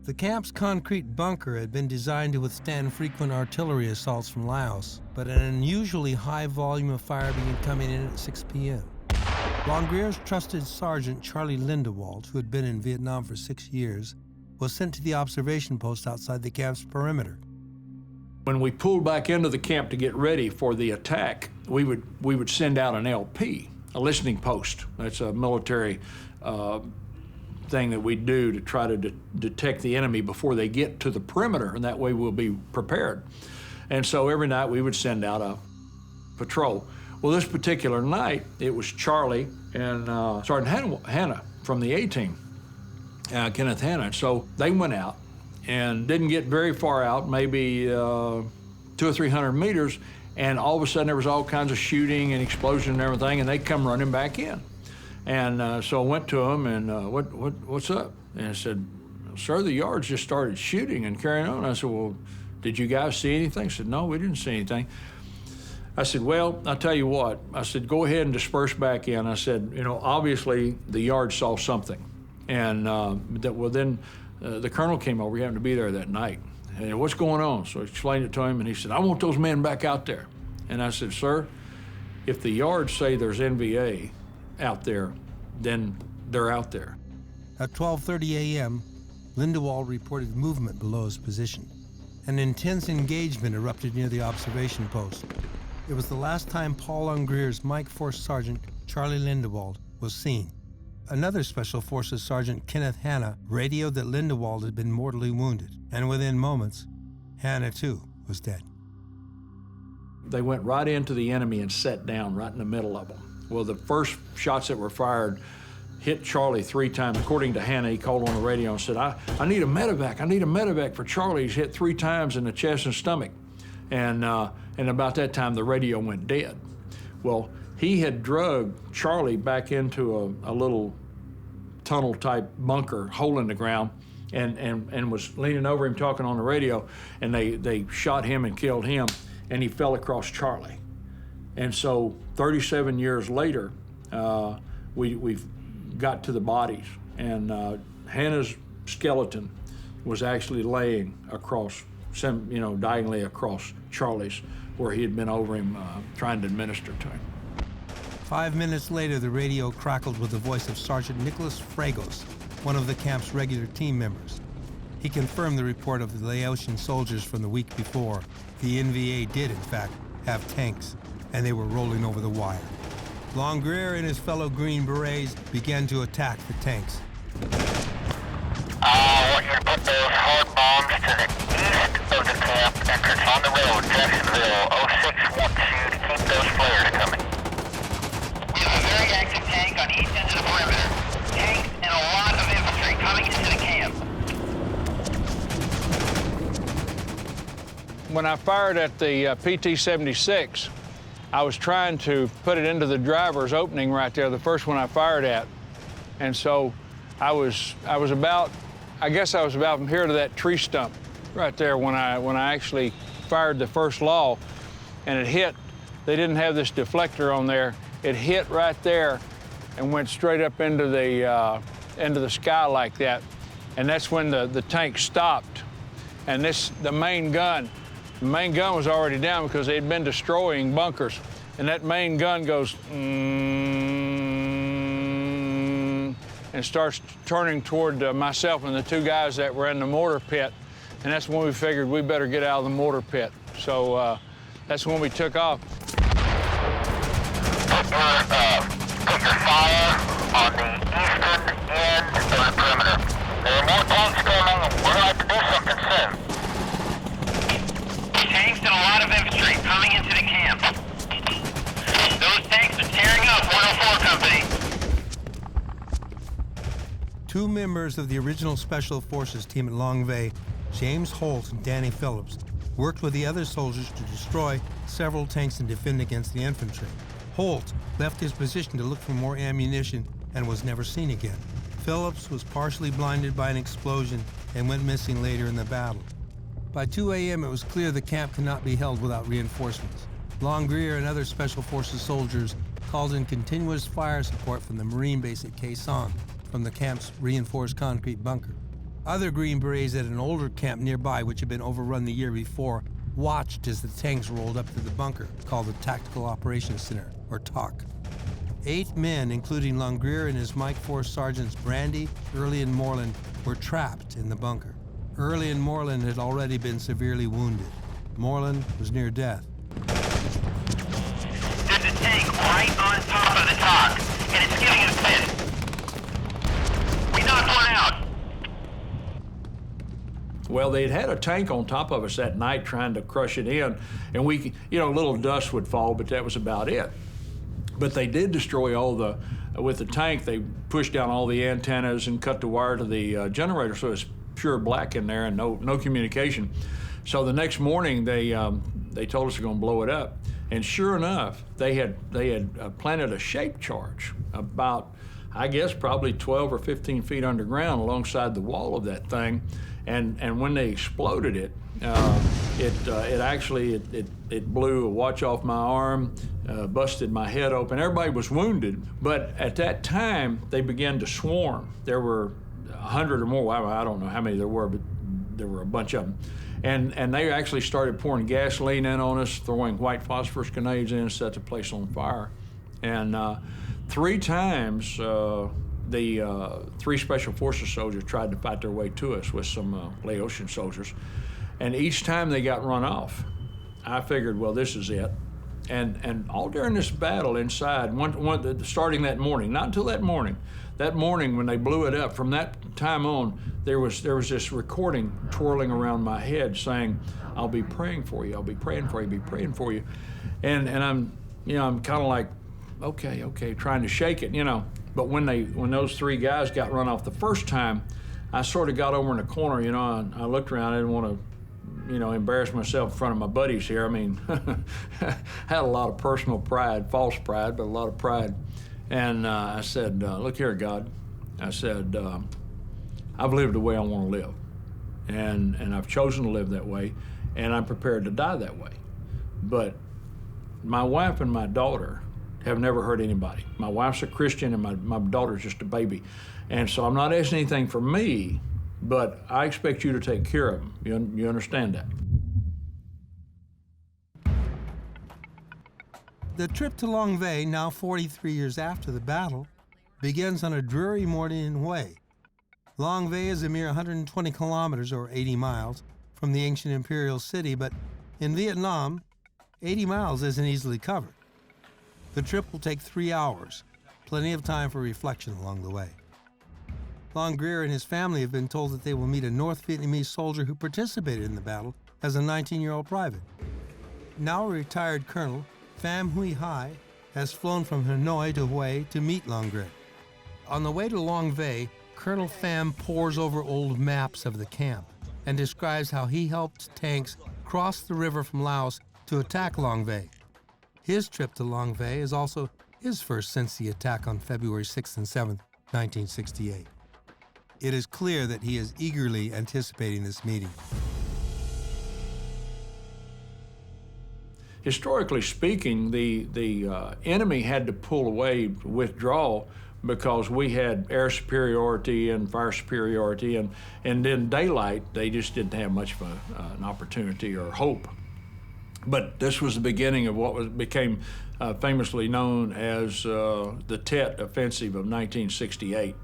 The camp's concrete bunker had been designed to withstand frequent artillery assaults from Laos, but an unusually high volume of fire began coming in at 6 p.m. Longgrear's trusted sergeant, Charlie Lindewald, who had been in Vietnam for 6 years, was sent to the observation post outside the camp's perimeter. When we pulled back into the camp to get ready for the attack, we would send out an LP, a listening post. That's a military thing that we do to try to detect the enemy before they get to the perimeter, and that way we'll be prepared. And so every night we would send out a patrol. Well, this particular night, it was Charlie and Sergeant Hannah from the A-Team. Kenneth Hanna. So they went out and didn't get very far out, maybe 200 or 300 meters, and all of a sudden there was all kinds of shooting and explosion and everything, and they come running back in. And so I went to them and what's up? And I said, sir, the yards just started shooting and carrying on. I said, well, did you guys see anything? I said, no, we didn't see anything. I said, well, I'll tell you what. I said, go ahead and disperse back in. I said, you know, obviously the yard saw something. And then the colonel came over. He happened to be there that night. And what's going on? So I explained it to him, and he said, I want those men back out there. And I said, sir, if the yards say there's NVA out there, then they're out there. At 12:30 a.m., Lindewald reported movement below his position. An intense engagement erupted near the observation post. It was the last time Paul Longgrear's Mike Force Sergeant Charlie Lindewald was seen. Another Special Forces Sergeant, Kenneth Hanna, radioed that Lindewald had been mortally wounded, and within moments, Hanna too was dead. They went right into the enemy and sat down right in the middle of them. Well, the first shots that were fired hit Charlie 3 times. According to Hanna, he called on the radio and said, I need a medevac. I need a medevac for Charlie. He's hit 3 times in the chest and stomach. And about that time, the radio went dead. Well, he had drugged Charlie back into a little tunnel-type bunker, hole in the ground, and was leaning over him talking on the radio, and they shot him and killed him, and he fell across Charlie. And so 37 years later, we've got to the bodies, and Hannah's skeleton was actually laying across, diagonally across Charlie's, where he had been over him trying to administer to him. 5 minutes later, the radio crackled with the voice of Sergeant Nicholas Fragos, one of the camp's regular team members. He confirmed the report of the Laotian soldiers from the week before. The NVA did, in fact, have tanks, and they were rolling over the wire. Longgrear and his fellow Green Berets began to attack the tanks. I want you to put those hard bombs to the east of the camp entrance on the road, Jacksonville. 06 wants you to keep those flares coming. We have a very active tank on each end of the perimeter. Tanks and a lot of infantry coming into the camp. When I fired at the PT-76, I was trying to put it into the driver's opening right there, the first one I fired at. And so I was about from here to that tree stump right there when I actually fired the first law, and it hit. They didn't have this deflector on there. It hit right there and went straight up into the sky like that. And that's when the tank stopped. And the main gun was already down because they'd been destroying bunkers. And that main gun goes, and starts turning toward myself and the two guys that were in the mortar pit. And that's when we figured we better get out of the mortar pit. So that's when we took off. Put your fire on the eastern end of the perimeter. There are more tanks coming, and we're going to have to do something soon. Tanks and a lot of infantry coming into the camp. Those tanks are tearing up 104 Company. Two members of the original Special Forces team at Lang Vei, James Holt and Danny Phillips, worked with the other soldiers to destroy several tanks and defend against the infantry. Holt left his position to look for more ammunition and was never seen again. Phillips was partially blinded by an explosion and went missing later in the battle. By 2 a.m., it was clear the camp could not be held without reinforcements. Longgrear and other Special Forces soldiers called in continuous fire support from the Marine base at Khe Sanh, from the camp's reinforced concrete bunker. Other Green Berets at an older camp nearby, which had been overrun the year before, watched as the tanks rolled up to the bunker, called the Tactical Operations Center, or TOC. 8 men, including Longgrear and his Mike 4 sergeants Brandy, Early, and Moreland, were trapped in the bunker. Early and Moreland had already been severely wounded. Moreland was near death. There's a tank right on top of the TOC, and it's giving us fits. We knocked one out. Well, they'd had a tank on top of us that night trying to crush it in, and we, a little dust would fall, but that was about it. But they did destroy with the tank, they pushed down all the antennas and cut the wire to the generator, so it's pure black in there and no communication. So the next morning, they told us they're going to blow it up. And sure enough, they had planted a shape charge about, I guess, probably 12 or 15 feet underground alongside the wall of that thing. And when they exploded it, it blew a watch off my arm, busted my head open. Everybody was wounded, but at that time, they began to swarm. There were 100 or more, I don't know how many there were, but there were a bunch of them. And they actually started pouring gasoline in on us, throwing white phosphorus grenades in, set the place on fire. And 3 times, the 3 Special Forces soldiers tried to fight their way to us with some Laotian soldiers. And each time they got run off, I figured, well, this is it. And all during this battle inside, starting that morning, not until that morning when they blew it up, from that time on, there was this recording twirling around my head saying, I'll be praying for you, I'll be praying for you, be praying for you. And I'm kind of like, okay, trying to shake it, But when those 3 guys got run off the first time, I sort of got over in the corner, I looked around, I didn't want to, embarrass myself in front of my buddies here. I mean, had a lot of personal pride, false pride, but a lot of pride. And I said, look here, God. I said, I've lived the way I want to live. And I've chosen to live that way, and I'm prepared to die that way. But my wife and my daughter have never hurt anybody. My wife's a Christian, and my daughter's just a baby. And so I'm not asking anything for me, but I expect you to take care of them. You understand that? The trip to Lang Vei, now 43 years after the battle, begins on a dreary morning in Hue. Lang Vei is a mere 120 kilometers, or 80 miles, from the ancient imperial city, but in Vietnam, 80 miles isn't easily covered. The trip will take 3 hours, plenty of time for reflection along the way. Longgrear and his family have been told that they will meet a North Vietnamese soldier who participated in the battle as a 19-year-old private. Now a retired colonel, Pham Huy Hai, has flown from Hanoi to Hue to meet Longgrear. On the way to Lang Vei, Colonel Pham pores over old maps of the camp and describes how he helped tanks cross the river from Laos to attack Lang Vei. His trip to Lang Vei is also his first since the attack on February 6th and 7th, 1968. It is clear that he is eagerly anticipating this meeting. historically speaking, the enemy had to pull away, withdraw, because we had air superiority and fire superiority, and in daylight, they just didn't have much of an opportunity or hope. But this was the beginning of what became famously known as the Tet Offensive of 1968.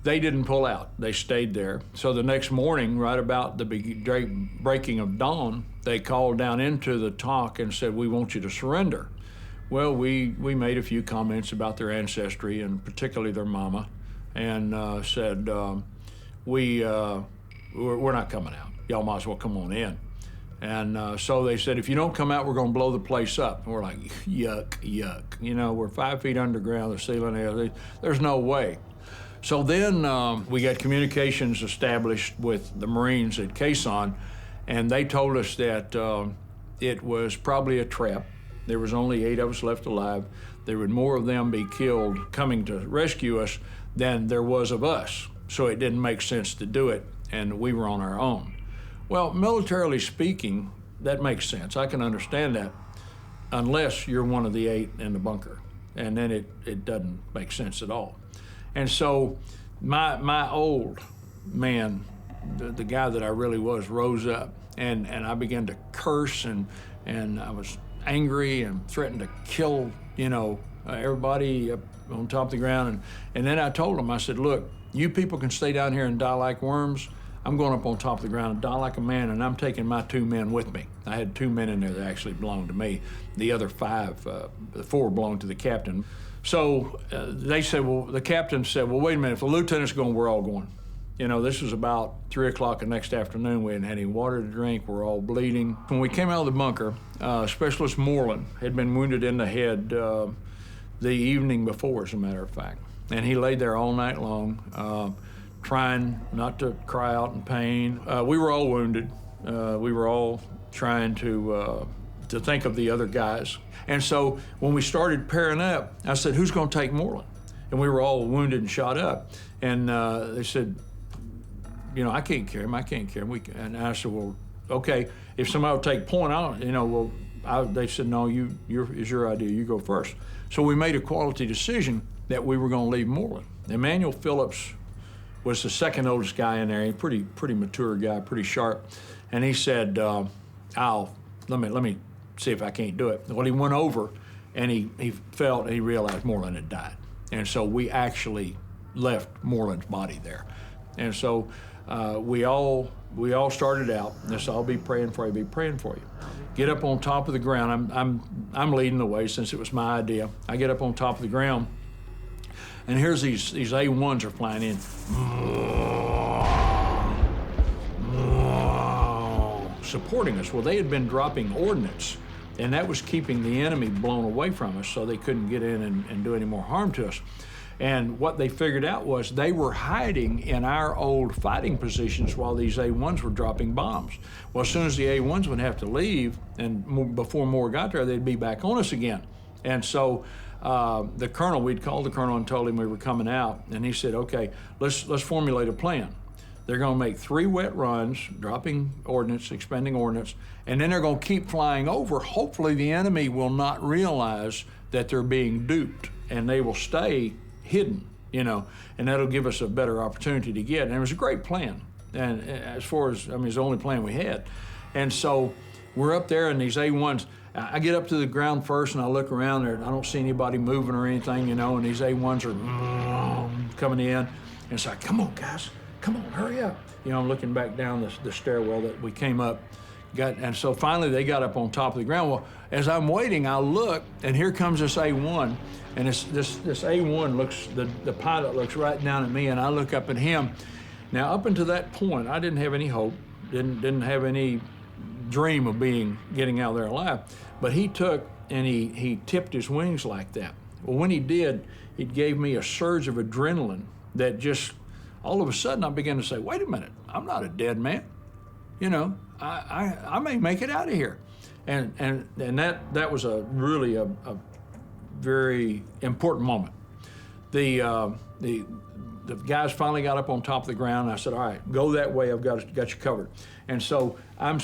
They didn't pull out, they stayed there. So the next morning, right about the breaking of dawn, they called down into the talk and said, "We want you to surrender." Well, we made a few comments about their ancestry, and particularly their mama, and said, we're not coming out. Y'all might as well come on in. And so they said, if you don't come out, we're going to blow the place up. And we're like, yuck, yuck. You know, we're 5 feet underground, the ceiling is, there's no way. So then we got communications established with the Marines at Quezon, and they told us that it was probably a trap. There was only 8 of us left alive. There would more of them be killed coming to rescue us than there was of us. So it didn't make sense to do it, and we were on our own. Well, militarily speaking, that makes sense. I can understand that, unless you're one of the 8 in the bunker, and then it doesn't make sense at all. And so my old man, the guy that I really was, rose up, and I began to curse, and I was angry and threatened to kill, everybody up on top of the ground. And then I told him, I said, look, you people can stay down here and die like worms. I'm going up on top of the ground and die like a man, and I'm taking my 2 men with me. I had 2 men in there that actually belonged to me. The other 5, the 4 belonged to the captain. So they said, well, the captain said, well, wait a minute, if the lieutenant's going, we're all going. This was about 3 o'clock the next afternoon. We hadn't had any water to drink. We're all bleeding. When we came out of the bunker, Specialist Moreland had been wounded in the head the evening before, as a matter of fact. And he laid there all night long, trying not to cry out in pain. We were all wounded. We were all trying to think of the other guys. And so when we started pairing up, I said, who's going to take Moreland? And we were all wounded and shot up. And they said, I can't carry him, I can't carry him. And I said, well, okay, if somebody will take point out, they said, no, it's your idea, you go first. So we made a quality decision that we were going to leave Moreland. Emmanuel Phillips was the second oldest guy in there. He's a pretty mature guy, pretty sharp. And he said, let me see if I can't do it. Well, he went over and he realized Moreland had died. And so we actually left Moreland's body there. And so we all started out, and so I'll be praying for you, Get up on top of the ground. I'm leading the way since it was my idea. I get up on top of the ground, and here's these A1s are flying in. Supporting us. Well, they had been dropping ordnance, and that was keeping the enemy blown away from us, so they couldn't get in and do any more harm to us. And what they figured out was they were hiding in our old fighting positions while these A1s were dropping bombs. Well, as soon as the A1s would have to leave, and before more got there, they'd be back on us again. And so the colonel, we'd called the colonel and told him we were coming out, and he said, okay, let's formulate a plan. They're going to make 3 wet runs, dropping ordnance, expending ordnance, and then they're going to keep flying over. Hopefully the enemy will not realize that they're being duped, and they will stay hidden, and that'll give us a better opportunity to get. And it was a great plan. And as far as, it's the only plan we had. And so we're up there, and these A1s, I get up to the ground first, and I look around there, and I don't see anybody moving or anything, and these A1s are coming in. And it's like, come on, guys, come on, hurry up. I'm looking back down the stairwell that we came up. And so finally they got up on top of the ground. Well, as I'm waiting, I look, and here comes this A1, and this A1 looks, the pilot looks right down at me, and I look up at him. Now, up until that point, I didn't have any hope, didn't have any dream of getting out of there alive. But he took and he tipped his wings like that. Well, when he did, it gave me a surge of adrenaline that just, all of a sudden I began to say, wait a minute, I'm not a dead man. I may make it out of here. And that was really a very important moment. The the guys finally got up on top of the ground. And I said, all right, go that way. I've got you covered. And so I'm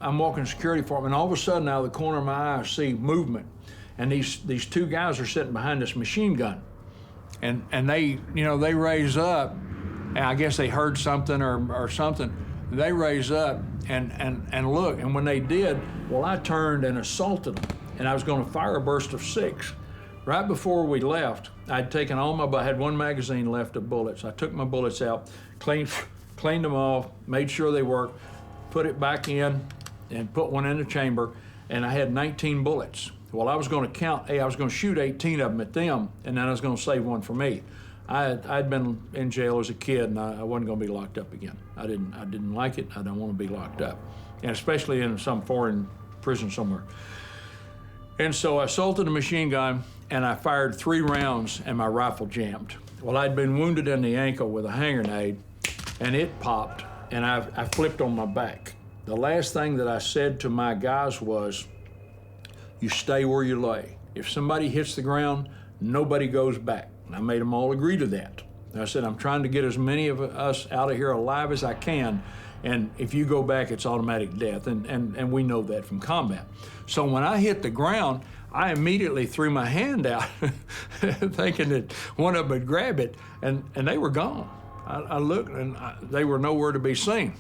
walking security for them, and all of a sudden, out of the corner of my eye, I see movement. And these two guys are sitting behind this machine gun. And they, you know, they raise up, and I guess they heard something or something. They raise up and look, and when they did, well, I turned and assaulted them, and I was going to fire a burst of 6. Right before we left, I'd taken I had 1 magazine left of bullets. I took my bullets out, cleaned them off, made sure they worked, put it back in, and put one in the chamber, and I had 19 bullets. Well, I was going to count, I was going to shoot 18 of them at them, and then I was going to save one for me. I'd been in jail as a kid, and I wasn't going to be locked up again. I didn't like it. I don't want to be locked up, and especially in some foreign prison somewhere. And so I assaulted a machine gun, and I fired 3 rounds, and my rifle jammed. Well, I'd been wounded in the ankle with a hand grenade, and it popped, and I flipped on my back. The last thing that I said to my guys was, you stay where you lay. If somebody hits the ground, nobody goes back. And I made them all agree to that. And I said, I'm trying to get as many of us out of here alive as I can, and if you go back, it's automatic death, and we know that from combat. So when I hit the ground, I immediately threw my hand out, thinking that one of them would grab it, and they were gone. I looked, and they were nowhere to be seen.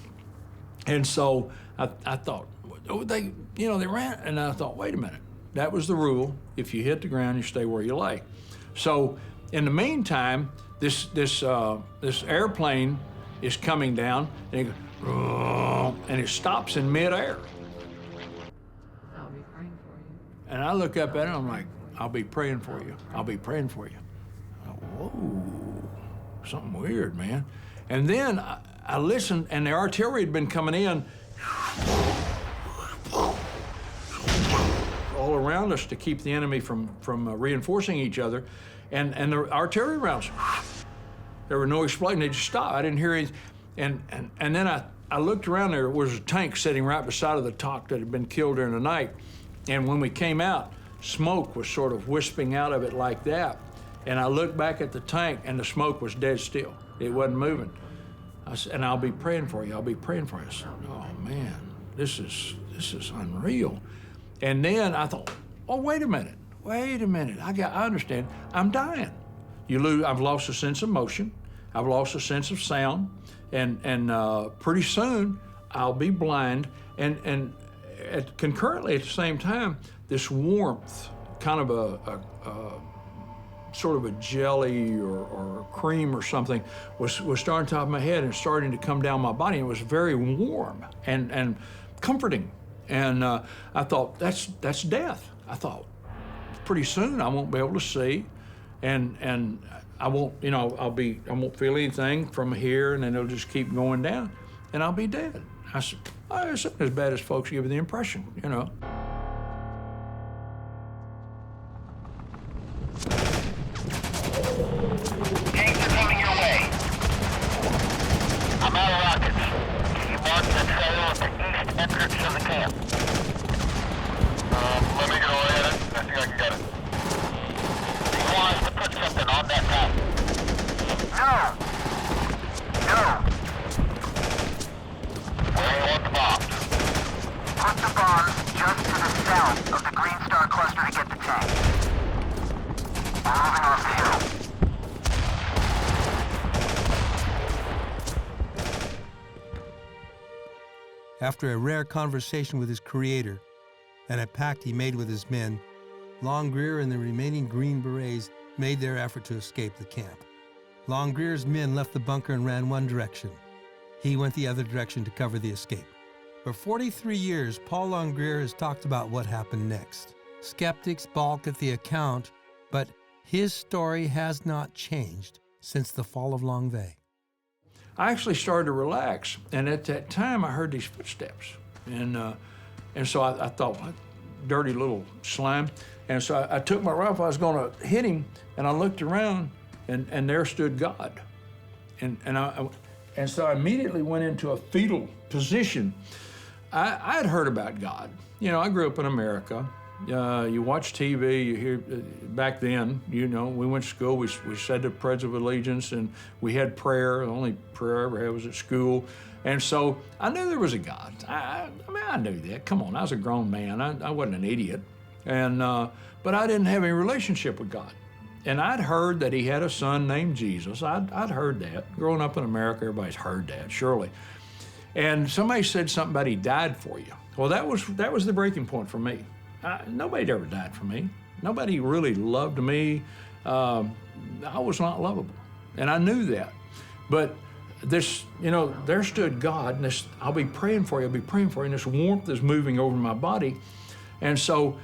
And so I thought, oh, they ran, and I thought, wait a minute, that was the rule. If you hit the ground, you stay where you lay. So in the meantime, this airplane is coming down, and it goes, and it stops in midair. I'll be praying for you. And I look up at it, and I'm like, I'll be praying for you. I'll be praying for you. Whoa, something weird, man. And then I listened, and the artillery had been coming in all around us to keep the enemy from reinforcing each other. And the artillery rounds, there were no explosions, they just stopped. I didn't hear anything. And then I looked around, there was a tank sitting right beside of the TOC that had been killed during the night. And when we came out, smoke was sort of wisping out of it like that. And I looked back at the tank, and the smoke was dead still. It wasn't moving. I said, and I'll be praying for you, I'll be praying for you. I said, oh man, this is unreal. And then I thought, oh, wait a minute, I understand, I'm dying. I've lost a sense of motion, I've lost a sense of sound, and pretty soon I'll be blind, and concurrently at the same time, this warmth, kind of a sort of a jelly or cream or something was starting on top of my head and starting to come down my body. It was very warm and comforting. And I thought, that's death. I thought, pretty soon I won't be able to see, and I won't, I won't feel anything from here, and then it'll just keep going down, and I'll be dead. I said, oh, it's not as bad as folks give the impression, Tanks are coming your way. I'm out of rockets. You mark the trail at the east entrance of the camp. Let me go at it. I think I can get it. Do you want us to put something on that map? No. Where do you want the bombs? Put the bombs just to the south of the Green Star cluster to get the tank. We're moving off the hill. After a rare conversation with his creator and a pact he made with his men, Longgrear and the remaining Green Berets made their effort to escape the camp. Longgrear's men left the bunker and ran one direction. He went the other direction to cover the escape. For 43 years, Paul Longgrear has talked about what happened next. Skeptics balk at the account, but his story has not changed since the fall of Lang Vei. I actually started to relax, and at that time I heard these footsteps, and so I thought, what dirty little slime, and so I took my rifle, I was going to hit him, and I looked around, and there stood God, and so I immediately went into a fetal position. I had heard about God. I grew up in America, You watch TV, you hear, back then, you know, we went to school, we said the Pledge of Allegiance, and we had prayer. The only prayer I ever had was at school. And so I knew there was a God. I mean, I knew that. Come on, I was a grown man. I wasn't an idiot. And, but I didn't have any relationship with God. And I'd heard that he had a son named Jesus. I'd heard that. Growing up in America, everybody's heard that, surely. And somebody said something about he died for you. Well, that was the breaking point for me. Nobody ever died for me. Nobody really loved me. I was not lovable, and I knew that. But this, you know, there stood God, and this, I'll be praying for you, I'll be praying for you, and this warmth is moving over my body. And so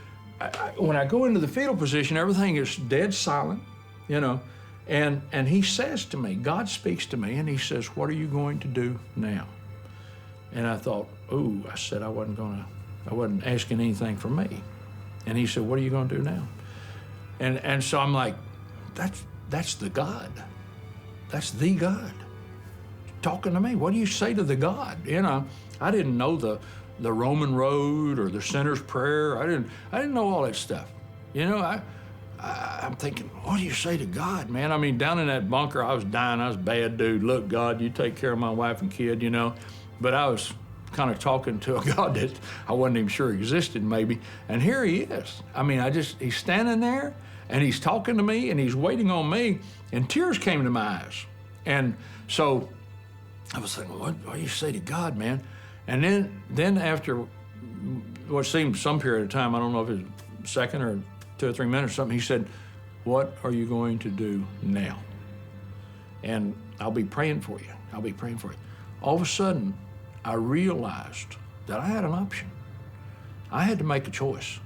when I go into the fetal position, everything is dead silent, you know, and he says to me, God speaks to me, and he says, what are you going to do now? And I thought, ooh, I said I wasn't asking anything from me. And he said, what are you going to do now? And so I'm like, that's the God. That's the God talking to me. What do you say to the God? You know, I didn't know the Roman Road or the Sinner's Prayer. I didn't know all that stuff. You know, I'm thinking, what do you say to God, man? I mean, down in that bunker, I was dying. I was a bad dude. Look, God, you take care of my wife and kid, you know. But I was kind of talking to a God that I wasn't even sure existed, maybe. And here he is. I mean, he's standing there, and he's talking to me, and he's waiting on me, and tears came to my eyes. And so I was thinking, what do you say to God, man? And then after what seemed some period of time, I don't know if it was a second or 2 or 3 minutes or something, he said, what are you going to do now? And I'll be praying for you. I'll be praying for you. All of a sudden, I realized that I had an option. I had to make a choice.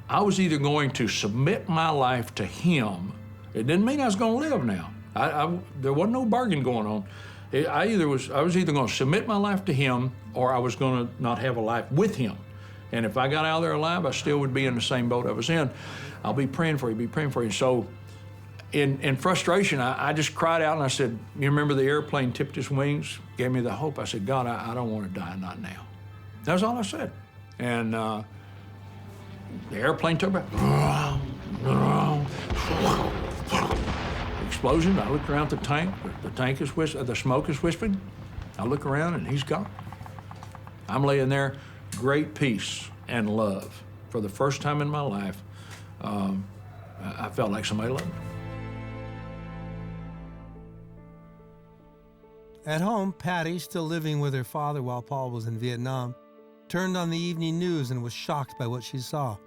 I was either going to submit my life to him. It didn't mean I was going to live now. There wasn't no bargain going on. I was either going to submit my life to him, or I was going to not have a life with him. And if I got out of there alive, I still would be in the same boat I was in. I'll be praying for you, be praying for you. So in frustration, I just cried out and I said, you remember the airplane tipped its wings, gave me the hope. I said, God, I don't want to die, not now. That's all I said. And the airplane took back. Explosion, I look around the tank. The tank is the smoke is whispering. I look around and he's gone. I'm laying there, great peace and love. For the first time in my life, I felt like somebody loved me. At home, Patty, still living with her father while Paul was in Vietnam, turned on the evening news and was shocked by what she saw.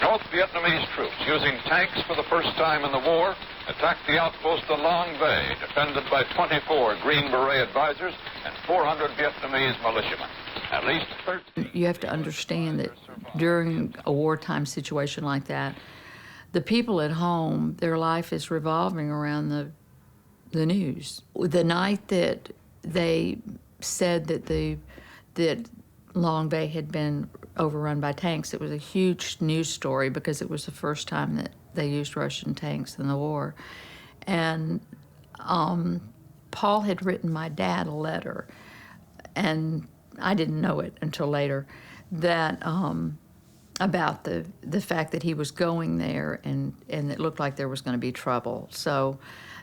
North Vietnamese troops, using tanks for the first time in the war, attacked the outpost of Lang Vei, defended by 24 Green Beret advisors and 400 Vietnamese militiamen. At least 13. You have to understand that during a wartime situation like that, the people at home, their life is revolving around the news. The night that they said that Lang Vei had been overrun by tanks, it was a huge news story because it was the first time that they used Russian tanks in the war. And Paul had written my dad a letter, and I didn't know it until later, that about the fact that he was going there and it looked like there was going to be trouble. So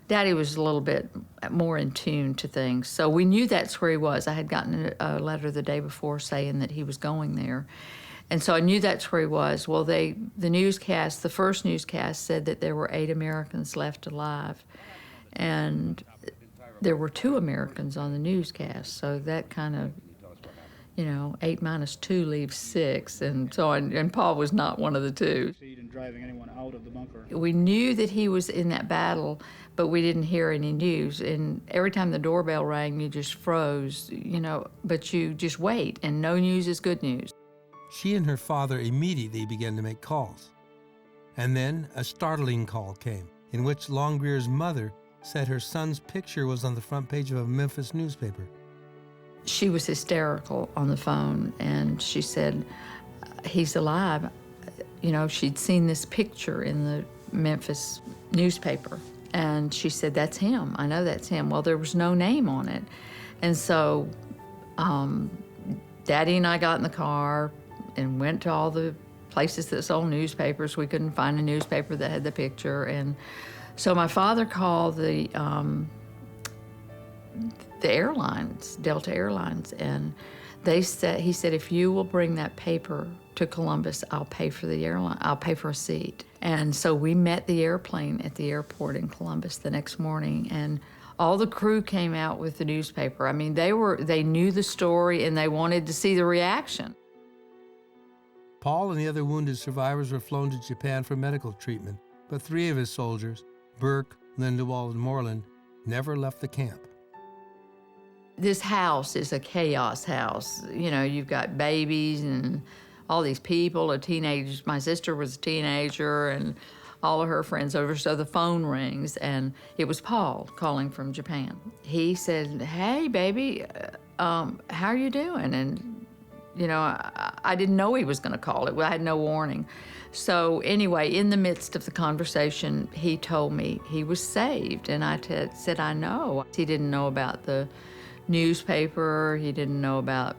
Daddy was a little bit more in tune to things. So we knew that's where he was. I had gotten a letter the day before saying that he was going there. And so I knew that's where he was. Well, the first newscast said that there were 8 Americans left alive. And there were 2 Americans on the newscast. So that kind of, 8 minus 2 leaves 6. And so, and Paul was not one of the 2. Driving anyone out of the bunker. We knew that he was in that battle, but we didn't hear any news. And every time the doorbell rang, you just froze, but you just wait, and no news is good news. She and her father immediately began to make calls. And then a startling call came, in which Longgrear's mother said her son's picture was on the front page of a Memphis newspaper. She was hysterical on the phone, and she said, he's alive. She'd seen this picture in the Memphis newspaper, and she said, that's him. I know that's him. Well, there was no name on it. And so Daddy and I got in the car, and went to all the places that sold newspapers. We couldn't find a newspaper that had the picture. And so my father called the airlines, Delta Airlines, and he said, if you will bring that paper to Columbus, I'll pay for the airline, I'll pay for a seat. And so we met the airplane at the airport in Columbus the next morning, and all the crew came out with the newspaper. I mean, they knew the story and they wanted to see the reaction. Paul and the other wounded survivors were flown to Japan for medical treatment, but 3 of his soldiers, Burke, Lindewald, and Moreland, never left the camp. This house is a chaos house. You know, you've got babies and all these people, teenagers. My sister was a teenager and all of her friends over, so the phone rings, and it was Paul calling from Japan. He said, hey, baby, how are you doing? And you know, I didn't know he was going to call it. I had no warning. So anyway, in the midst of the conversation, he told me he was saved. And I said, I know. He didn't know about the newspaper. He didn't know about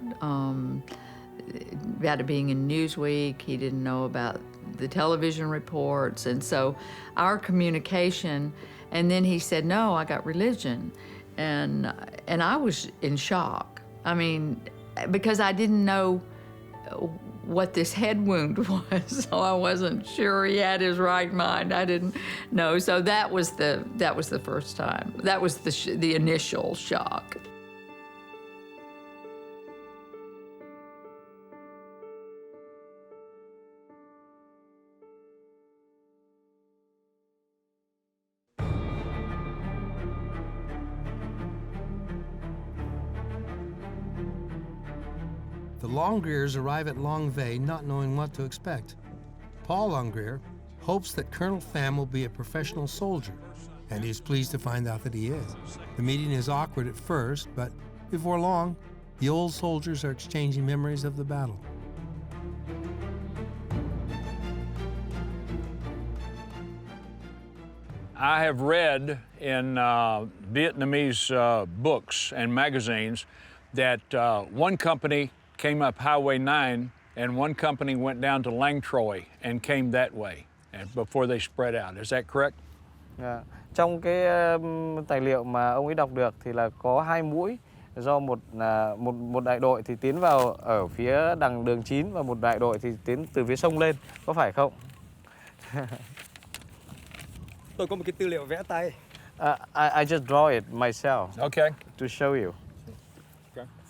it being in Newsweek. He didn't know about the television reports. And so our communication, and then he said, no, I got religion. And I was in shock. I mean, because I didn't know what this head wound was, so I wasn't sure he had his right mind. I didn't know. So that was the first time. That was the initial shock. The Longgrears arrive at Lang Vei not knowing what to expect. Paul Longgrear hopes that Colonel Pham will be a professional soldier, and he is pleased to find out that he is. The meeting is awkward at first, but before long, the old soldiers are exchanging memories of the battle. I have read in Vietnamese books and magazines that one company came up Highway 9 and one company went down to Lang Troy and came that way and before they spread out. Is that correct? Trong cái tài liệu mà ông ấy đọc được thì là có 2 mũi do một đại đội thì tiến vào ở phía đằng đường 9 và một đại đội thì tiến từ phía sông lên, có phải không? Tôi có một cái tư liệu vẽ tay. I just draw it myself. Okay. To show you.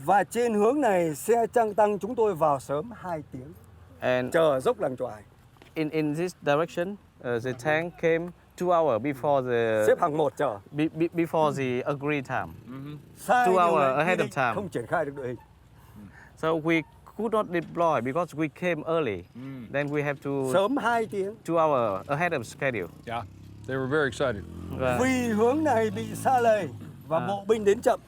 Và trên hướng này xe tăng tăng chúng tôi vào sớm 2 tiếng. And chờ dốc Làng Choài. In this direction, the tank came 2 hours before the xếp hàng 1 chờ. Before the agreed time. 2 hours ahead of time. Không triển khai được đội hình. So we could not deploy because we came early. Then we have to sớm 2 tiếng. 2 hours ahead of schedule. Yeah, they were very excited. Vì hướng này bị sa lầy và bộ binh đến chậm.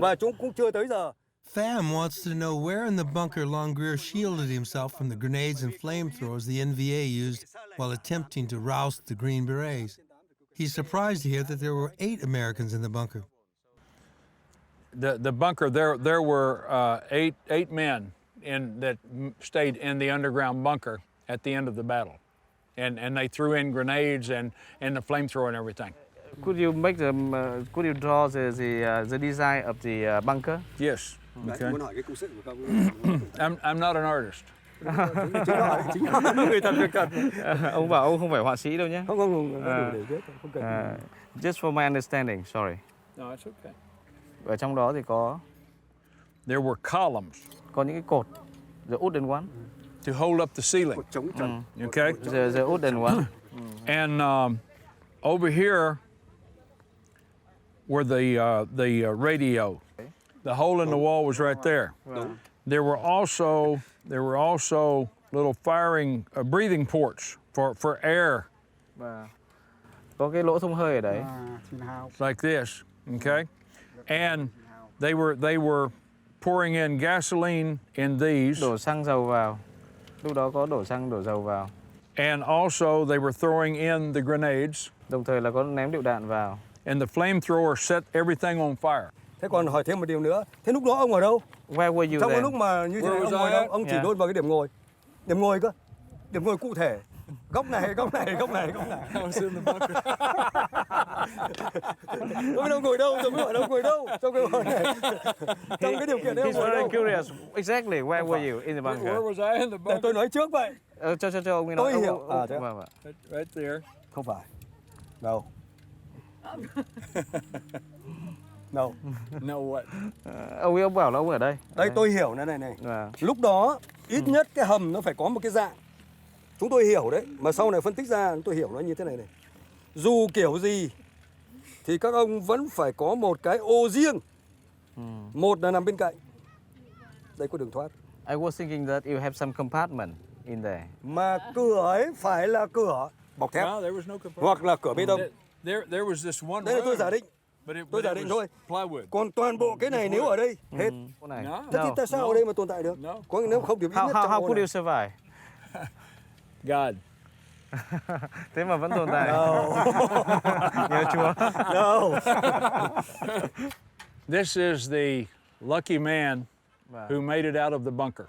Và chúng cũng chưa tới giờ. Pham wants to know where in the bunker Longgrear shielded himself from the grenades and flamethrowers the NVA used while attempting to roust the Green Berets. He's surprised to hear that there were 8 Americans in the bunker. The bunker, there were 8 men that stayed in the underground bunker at the end of the battle. And they threw in grenades and the flamethrower and everything. Could you make them? Could you draw the design of the bunker? Yes. Okay. I'm not an artist. Ông bảo ông không phải họa sĩ đâu nhé. Just for my understanding, sorry. No, it's okay. Ở trong đó thì có. There were columns. Có những cái cột, the wooden one. To hold up the ceiling. Okay. The wooden one. And over here were the radio. The hole in the wall was right there. There were also little breathing ports for air. Có cái lỗ thông hơi ở đấy. Like this, okay? And they were pouring in gasoline in these. Đổ xăng dầu vào. Lúc đó có đổ xăng đổ dầu vào. And also they were throwing in the grenades. Đồng thời là có ném lựu đạn vào. And the flamethrower set everything on fire. Thế còn hỏi thêm một điều nữa. Thế lúc đó ông ở đâu? Where were you Trong cái then? lúc mà như thế ông ngồi đâu? Ông chỉ đốt vào cái điểm ngồi. Điểm ngồi cơ. Điểm ngồi cụ thể. Góc này, góc này, góc này, góc này. Tôi đâu ngồi đâu, tôi mới hỏi đâu ngồi đâu. Trong cái hỏi này. Trong cái điều kiện đấy He's ngồi very đâu. curious. Exactly, where were you in the bunker? Where was I in the Để bunker? tôi nói trước vậy. Cho ông ấy nói. Tôi hiểu. Thế. Vâng. Right there. Không phải. Đâu. Đâu. No what? Ông bảo là ông ở đây. Đây tôi hiểu này. Vâng. Lúc đó ít nhất cái hầm nó phải có một cái dạng. Chúng tôi hiểu đấy, mà sau này phân tích ra tôi hiểu nó như thế này này. Dù kiểu gì thì các ông vẫn phải có một cái ô riêng. Một là nằm bên cạnh. Đây có đường thoát. I was thinking that you have some compartment in there. Mà cửa ấy phải là cửa bọc thép. No, there was no compartment. Hoặc là cửa bê tông. There was this one Đây là tôi room, giả định. Tôi giả định thôi. Plywood. Còn toàn bộ cái này nếu ở đây hết. No. Thế thì tại sao ở đây mà tồn tại được? No. Có nếu không thì ít nhất How trong ô could này. you survive? God. Thế mà vẫn tồn tại. No. Nhờ Chúa. No. This is the lucky man who made it out of the bunker.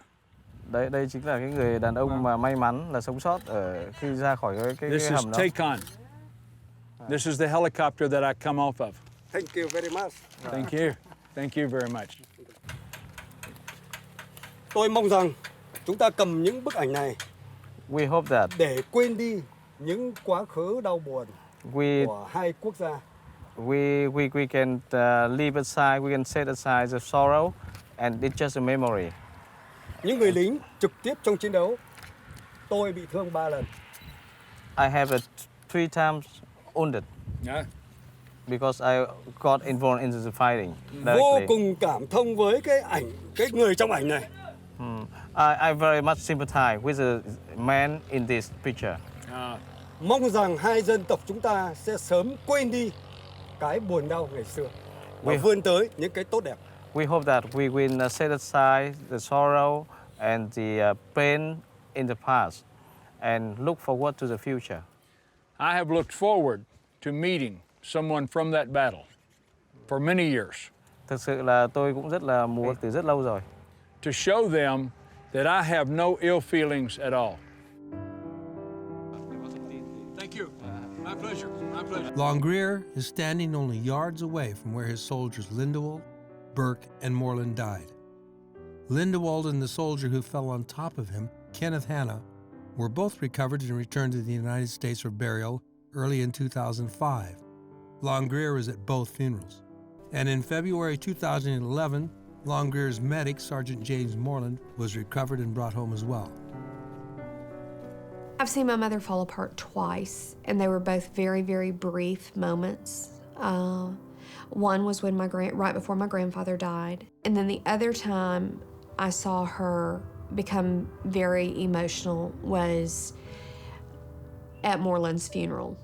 Đây chính là cái người đàn ông mà may mắn là sống sót ở khi ra khỏi cái This is hầm đó. Tacon. This is the helicopter that I come off of. Thank you very much. Thank you. Thank you very much. Tôi mong rằng chúng ta cầm những bức ảnh này We hope that để quên đi những quá khứ đau buồn của hai quốc gia. we can leave aside, we can set aside the sorrow, and it's just a memory. Những người lính trực tiếp trong chiến đấu, tôi bị thương 3 lần. I have 3 times wounded. Yeah. Because I got involved into the fighting. Vô cùng cảm thông với cái người trong ảnh này. I very much sympathize with the man in this picture. Mong rằng hai dân tộc chúng ta sẽ sớm quên đi cái buồn đau ngày xưa và vươn tới những cái tốt đẹp. We hope that we will set aside the sorrow and the pain in the past and look forward to the future. I have looked forward to meeting someone from that battle for many years. Thực sự là tôi cũng rất là muốn từ rất lâu rồi. To show them that I have no ill feelings at all. Thank you. My pleasure. My pleasure. Longgrear is standing only yards away from where his soldiers Lindewald, Burke, and Moreland died. Lindewald and the soldier who fell on top of him, Kenneth Hanna, were both recovered and returned to the United States for burial early in 2005. Longgrear was at both funerals. And in February 2011, Longgrear's medic, Sergeant James Moreland, was recovered and brought home as well. I've seen my mother fall apart twice, and they were both very, very brief moments. One was when right before my grandfather died, and then the other time I saw her become very emotional was at Moreland's funeral.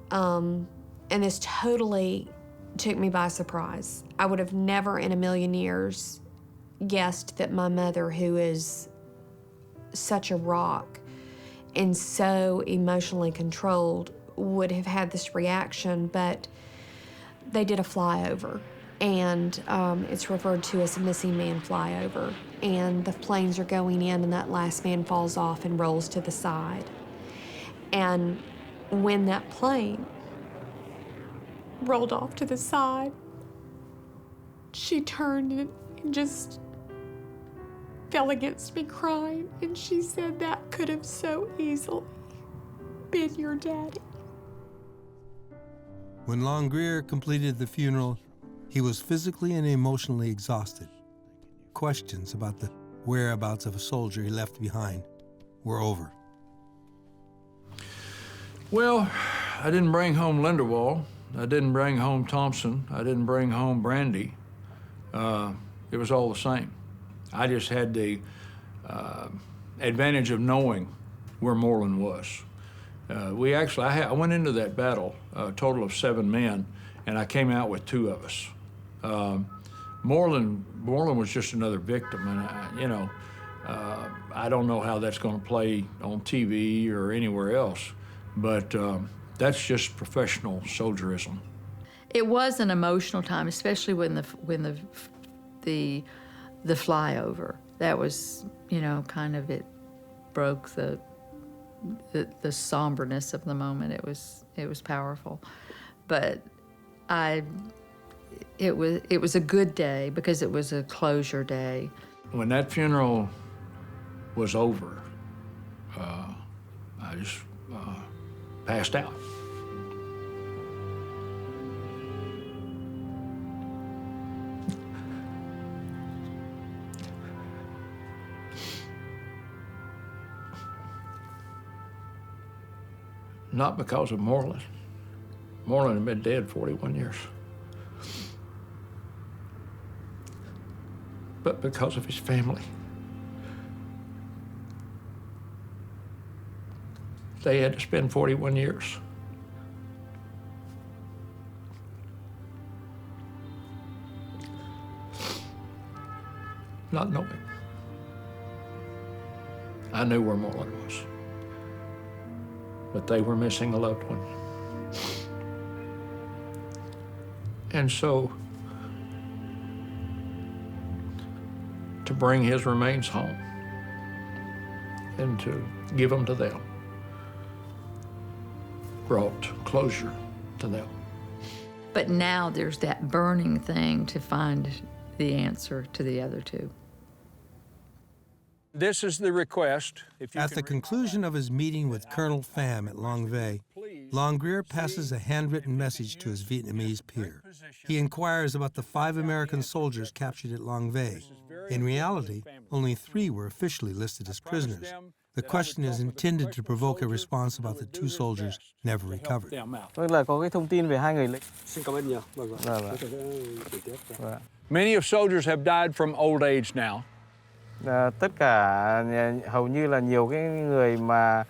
And this totally took me by surprise. I would have never in a million years guessed that my mother, who is such a rock and so emotionally controlled, would have had this reaction, but they did a flyover, and it's referred to as a missing man flyover, and the planes are going in and that last man falls off and rolls to the side. And when that plane rolled off to the side, she turned and just fell against me crying, and she said that could have so easily been your daddy. When Longgrear completed the funeral, he was physically and emotionally exhausted. Questions about the whereabouts of a soldier he left behind were over. Well, I didn't bring home Linderwall. I didn't bring home Thompson. I didn't bring home Brandy. It was all the same. I just had the advantage of knowing where Moreland was. I went into that battle, a total of 7 men, and I came out with 2 of us. Moreland was just another victim, and I don't know how that's going to play on TV or anywhere else, but that's just professional soldierism. It was an emotional time, especially when the flyover. That was, kind of it broke the somberness of the moment. It was powerful, but it was a good day because it was a closure day. When that funeral was over, I just passed out. Not because of Moreland. Moreland had been dead 41 years. But because of his family. They had to spend 41 years not knowing. I knew where Moreland was, but they were missing a loved one. And so, to bring his remains home and to give them to them brought closure to them. But now there's that burning thing to find the answer to the other two. This is the request. At the conclusion of his meeting with Colonel Pham at Lang Vei, Longgrear passes a handwritten message to his Vietnamese peer. He inquires about the 5 American soldiers captured at Lang Vei. In reality, only 3 were officially listed as prisoners. The question is intended to provoke a response about the 2 soldiers never recovered. Tức là có cái thông tin về 2 người lính. Xin cảm ơn nhiều. Many of soldiers have died from old age now. Tất cả hầu như là nhiều cái người mà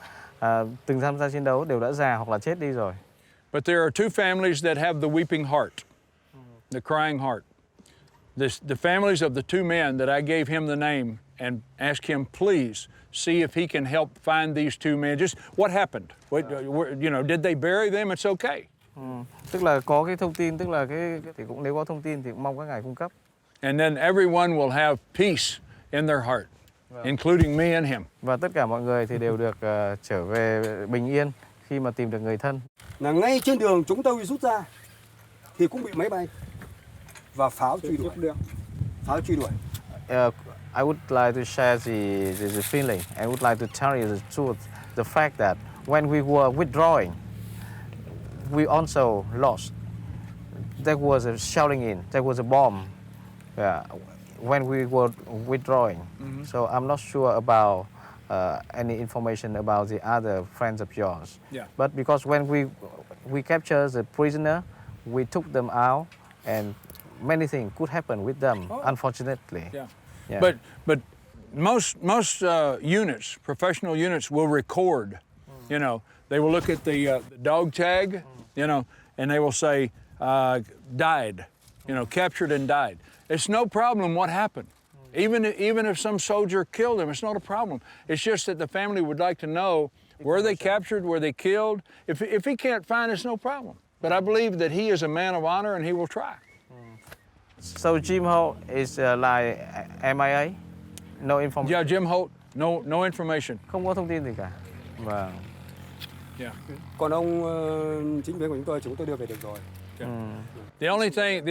từng tham gia chiến đấu đều đã già hoặc là chết đi rồi. But there are 2 families that have the weeping heart, the crying heart. The families of the 2 men that I gave him the name and asked him, please, see if he can help find these 2 men. Just what happened? Did they bury them? It's okay. Tức là có cái thông tin, tức là thì cũng nếu có thông tin thì cũng mong các ngài cung cấp. And then everyone will have peace in their heart, including me and him. Và tất cả mọi người thì đều được trở về bình yên khi mà tìm được người thân. Là ngay trên đường chúng tôi rút ra thì cũng bị máy bay và pháo truy đuổi. Pháo truy đuổi. I would like to share the feeling. I would like to tell you the truth. The fact that when we were withdrawing, we also lost. There was a shelling in. There was a bomb. When we were withdrawing. So I'm not sure about any information about the other friends of yours. Yeah. But because when we captured the prisoner, we took them out, and many things could happen with them, unfortunately. Yeah. Yeah. But most units, professional units, will record. You know, they will look at the dog tag, and they will say died, captured and died. It's no problem what happened. Even if some soldier killed him, it's not a problem. It's just that the family would like to know, were they captured, were they killed? If he can't find, it's no problem. But I believe that he is a man of honor and he will try. So Jim Holt is like MIA? No information? Yeah, Jim Holt, no information. Không có thông tin gì cả. Vâng. Yeah. Còn ông chính viên của chúng tôi đưa về được rồi. Yeah. The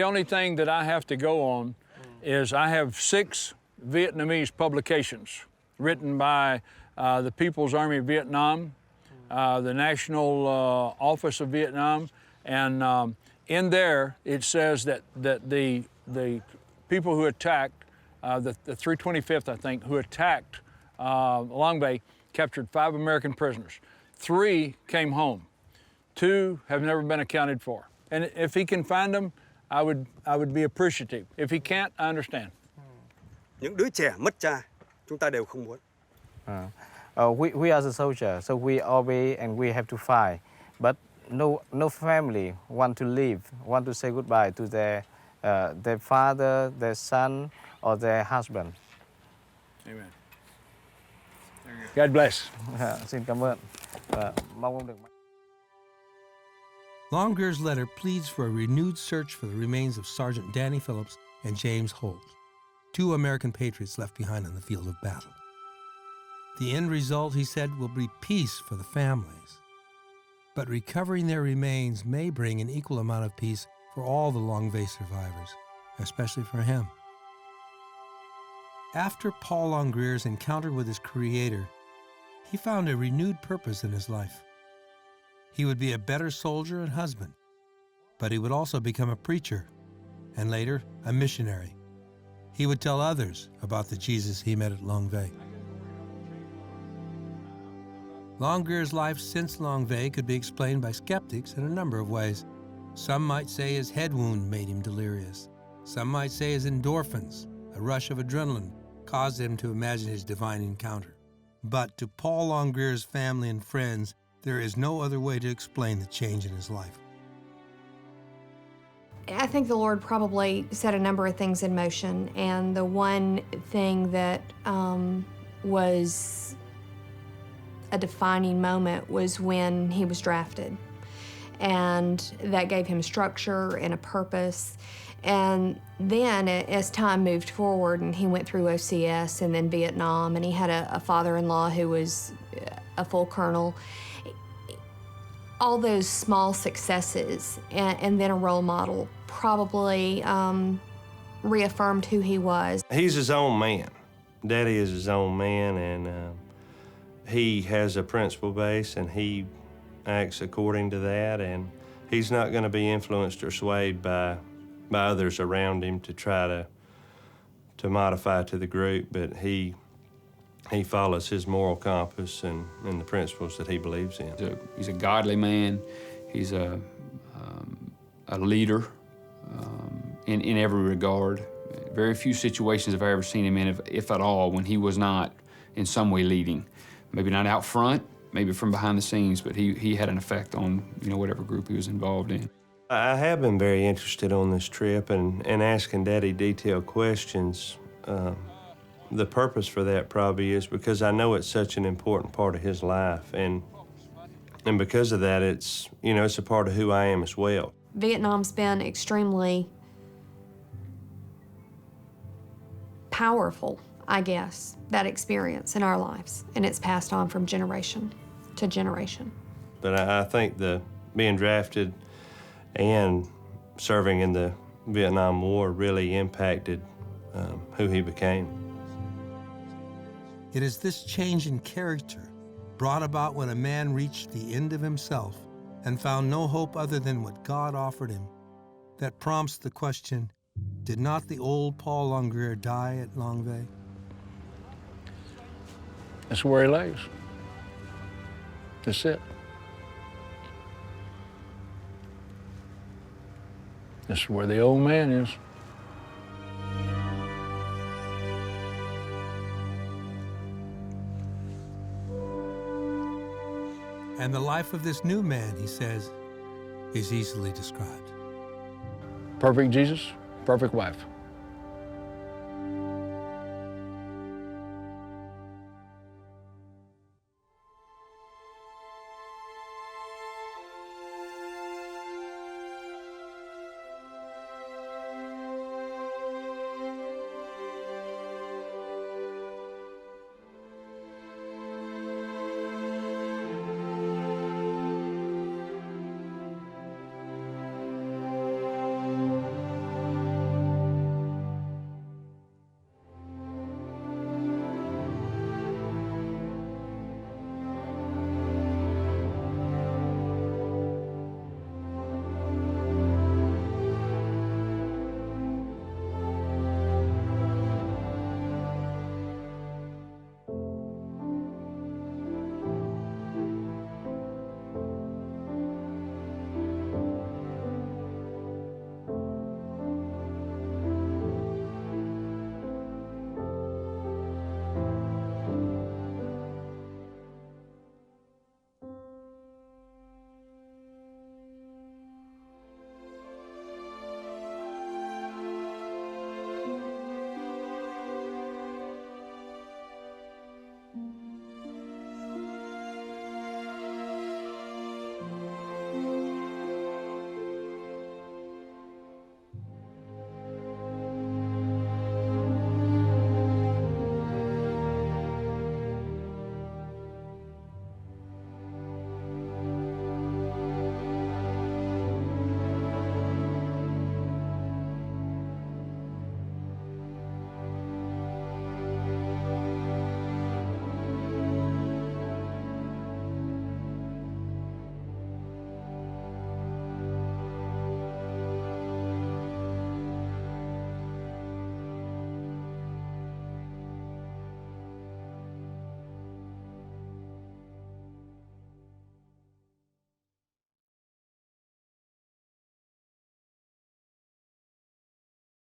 only thing that I have to go on is I have 6 Vietnamese publications written by the People's Army of Vietnam, the National Office of Vietnam, and in there it says that the people who attacked, the 325th, I think, who attacked Lang Vei, captured 5 American prisoners. 3 came home. 2 have never been accounted for. And if he can find them, I would be appreciative. If he can't, I understand. Những đứa trẻ mất cha, chúng ta đều không muốn. We are the soldiers, so we obey and we have to fight. But no family want to leave, want to say goodbye to their father, their son, or their husband. Amen. God bless. Xin cảm ơn. Mong ông được. Longgrear's letter pleads for a renewed search for the remains of Sergeant Danny Phillips and James Holt, 2 American patriots left behind on the field of battle. The end result, he said, will be peace for the families. But recovering their remains may bring an equal amount of peace for all the Lang Vei survivors, especially for him. After Paul Longgrear's encounter with his Creator, he found a renewed purpose in his life. He would be a better soldier and husband, but he would also become a preacher, and later, a missionary. He would tell others about the Jesus he met at Lang Vei. Longgrear's life since Lang Vei could be explained by skeptics in a number of ways. Some might say his head wound made him delirious. Some might say his endorphins, a rush of adrenaline, caused him to imagine his divine encounter. But to Paul Longgrear's family and friends, there is no other way to explain the change in his life. I think the Lord probably set a number of things in motion, and the one thing that was a defining moment was when he was drafted. And that gave him structure and a purpose. And then as time moved forward and he went through OCS and then Vietnam, and he had a father-in-law who was a full colonel, all those small successes and then a role model probably reaffirmed who he was. He's his own man. Daddy is his own man, and he has a principle base, and he acts according to that, and he's not going to be influenced or swayed by others around him to try to modify to the group, but he follows his moral compass and the principles that he believes in. He's a godly man. He's a leader in every regard. Very few situations have I ever seen him in, if at all, when he was not in some way leading. Maybe not out front, maybe from behind the scenes, but he had an effect on whatever group he was involved in. I have been very interested on this trip and asking Daddy detailed questions. The purpose for that probably is because I know it's such an important part of his life, and because of that, it's a part of who I am as well. Vietnam's been extremely powerful, I guess, that experience in our lives, and it's passed on from generation to generation. But I think the being drafted and serving in the Vietnam War really impacted who he became. It is this change in character brought about when a man reached the end of himself and found no hope other than what God offered him that prompts the question, did not the old Paul Longgrear die at Lang Vei? That's where he lays. That's it. This is where the old man is. And the life of this new man, he says, is easily described. Perfect Jesus, perfect wife.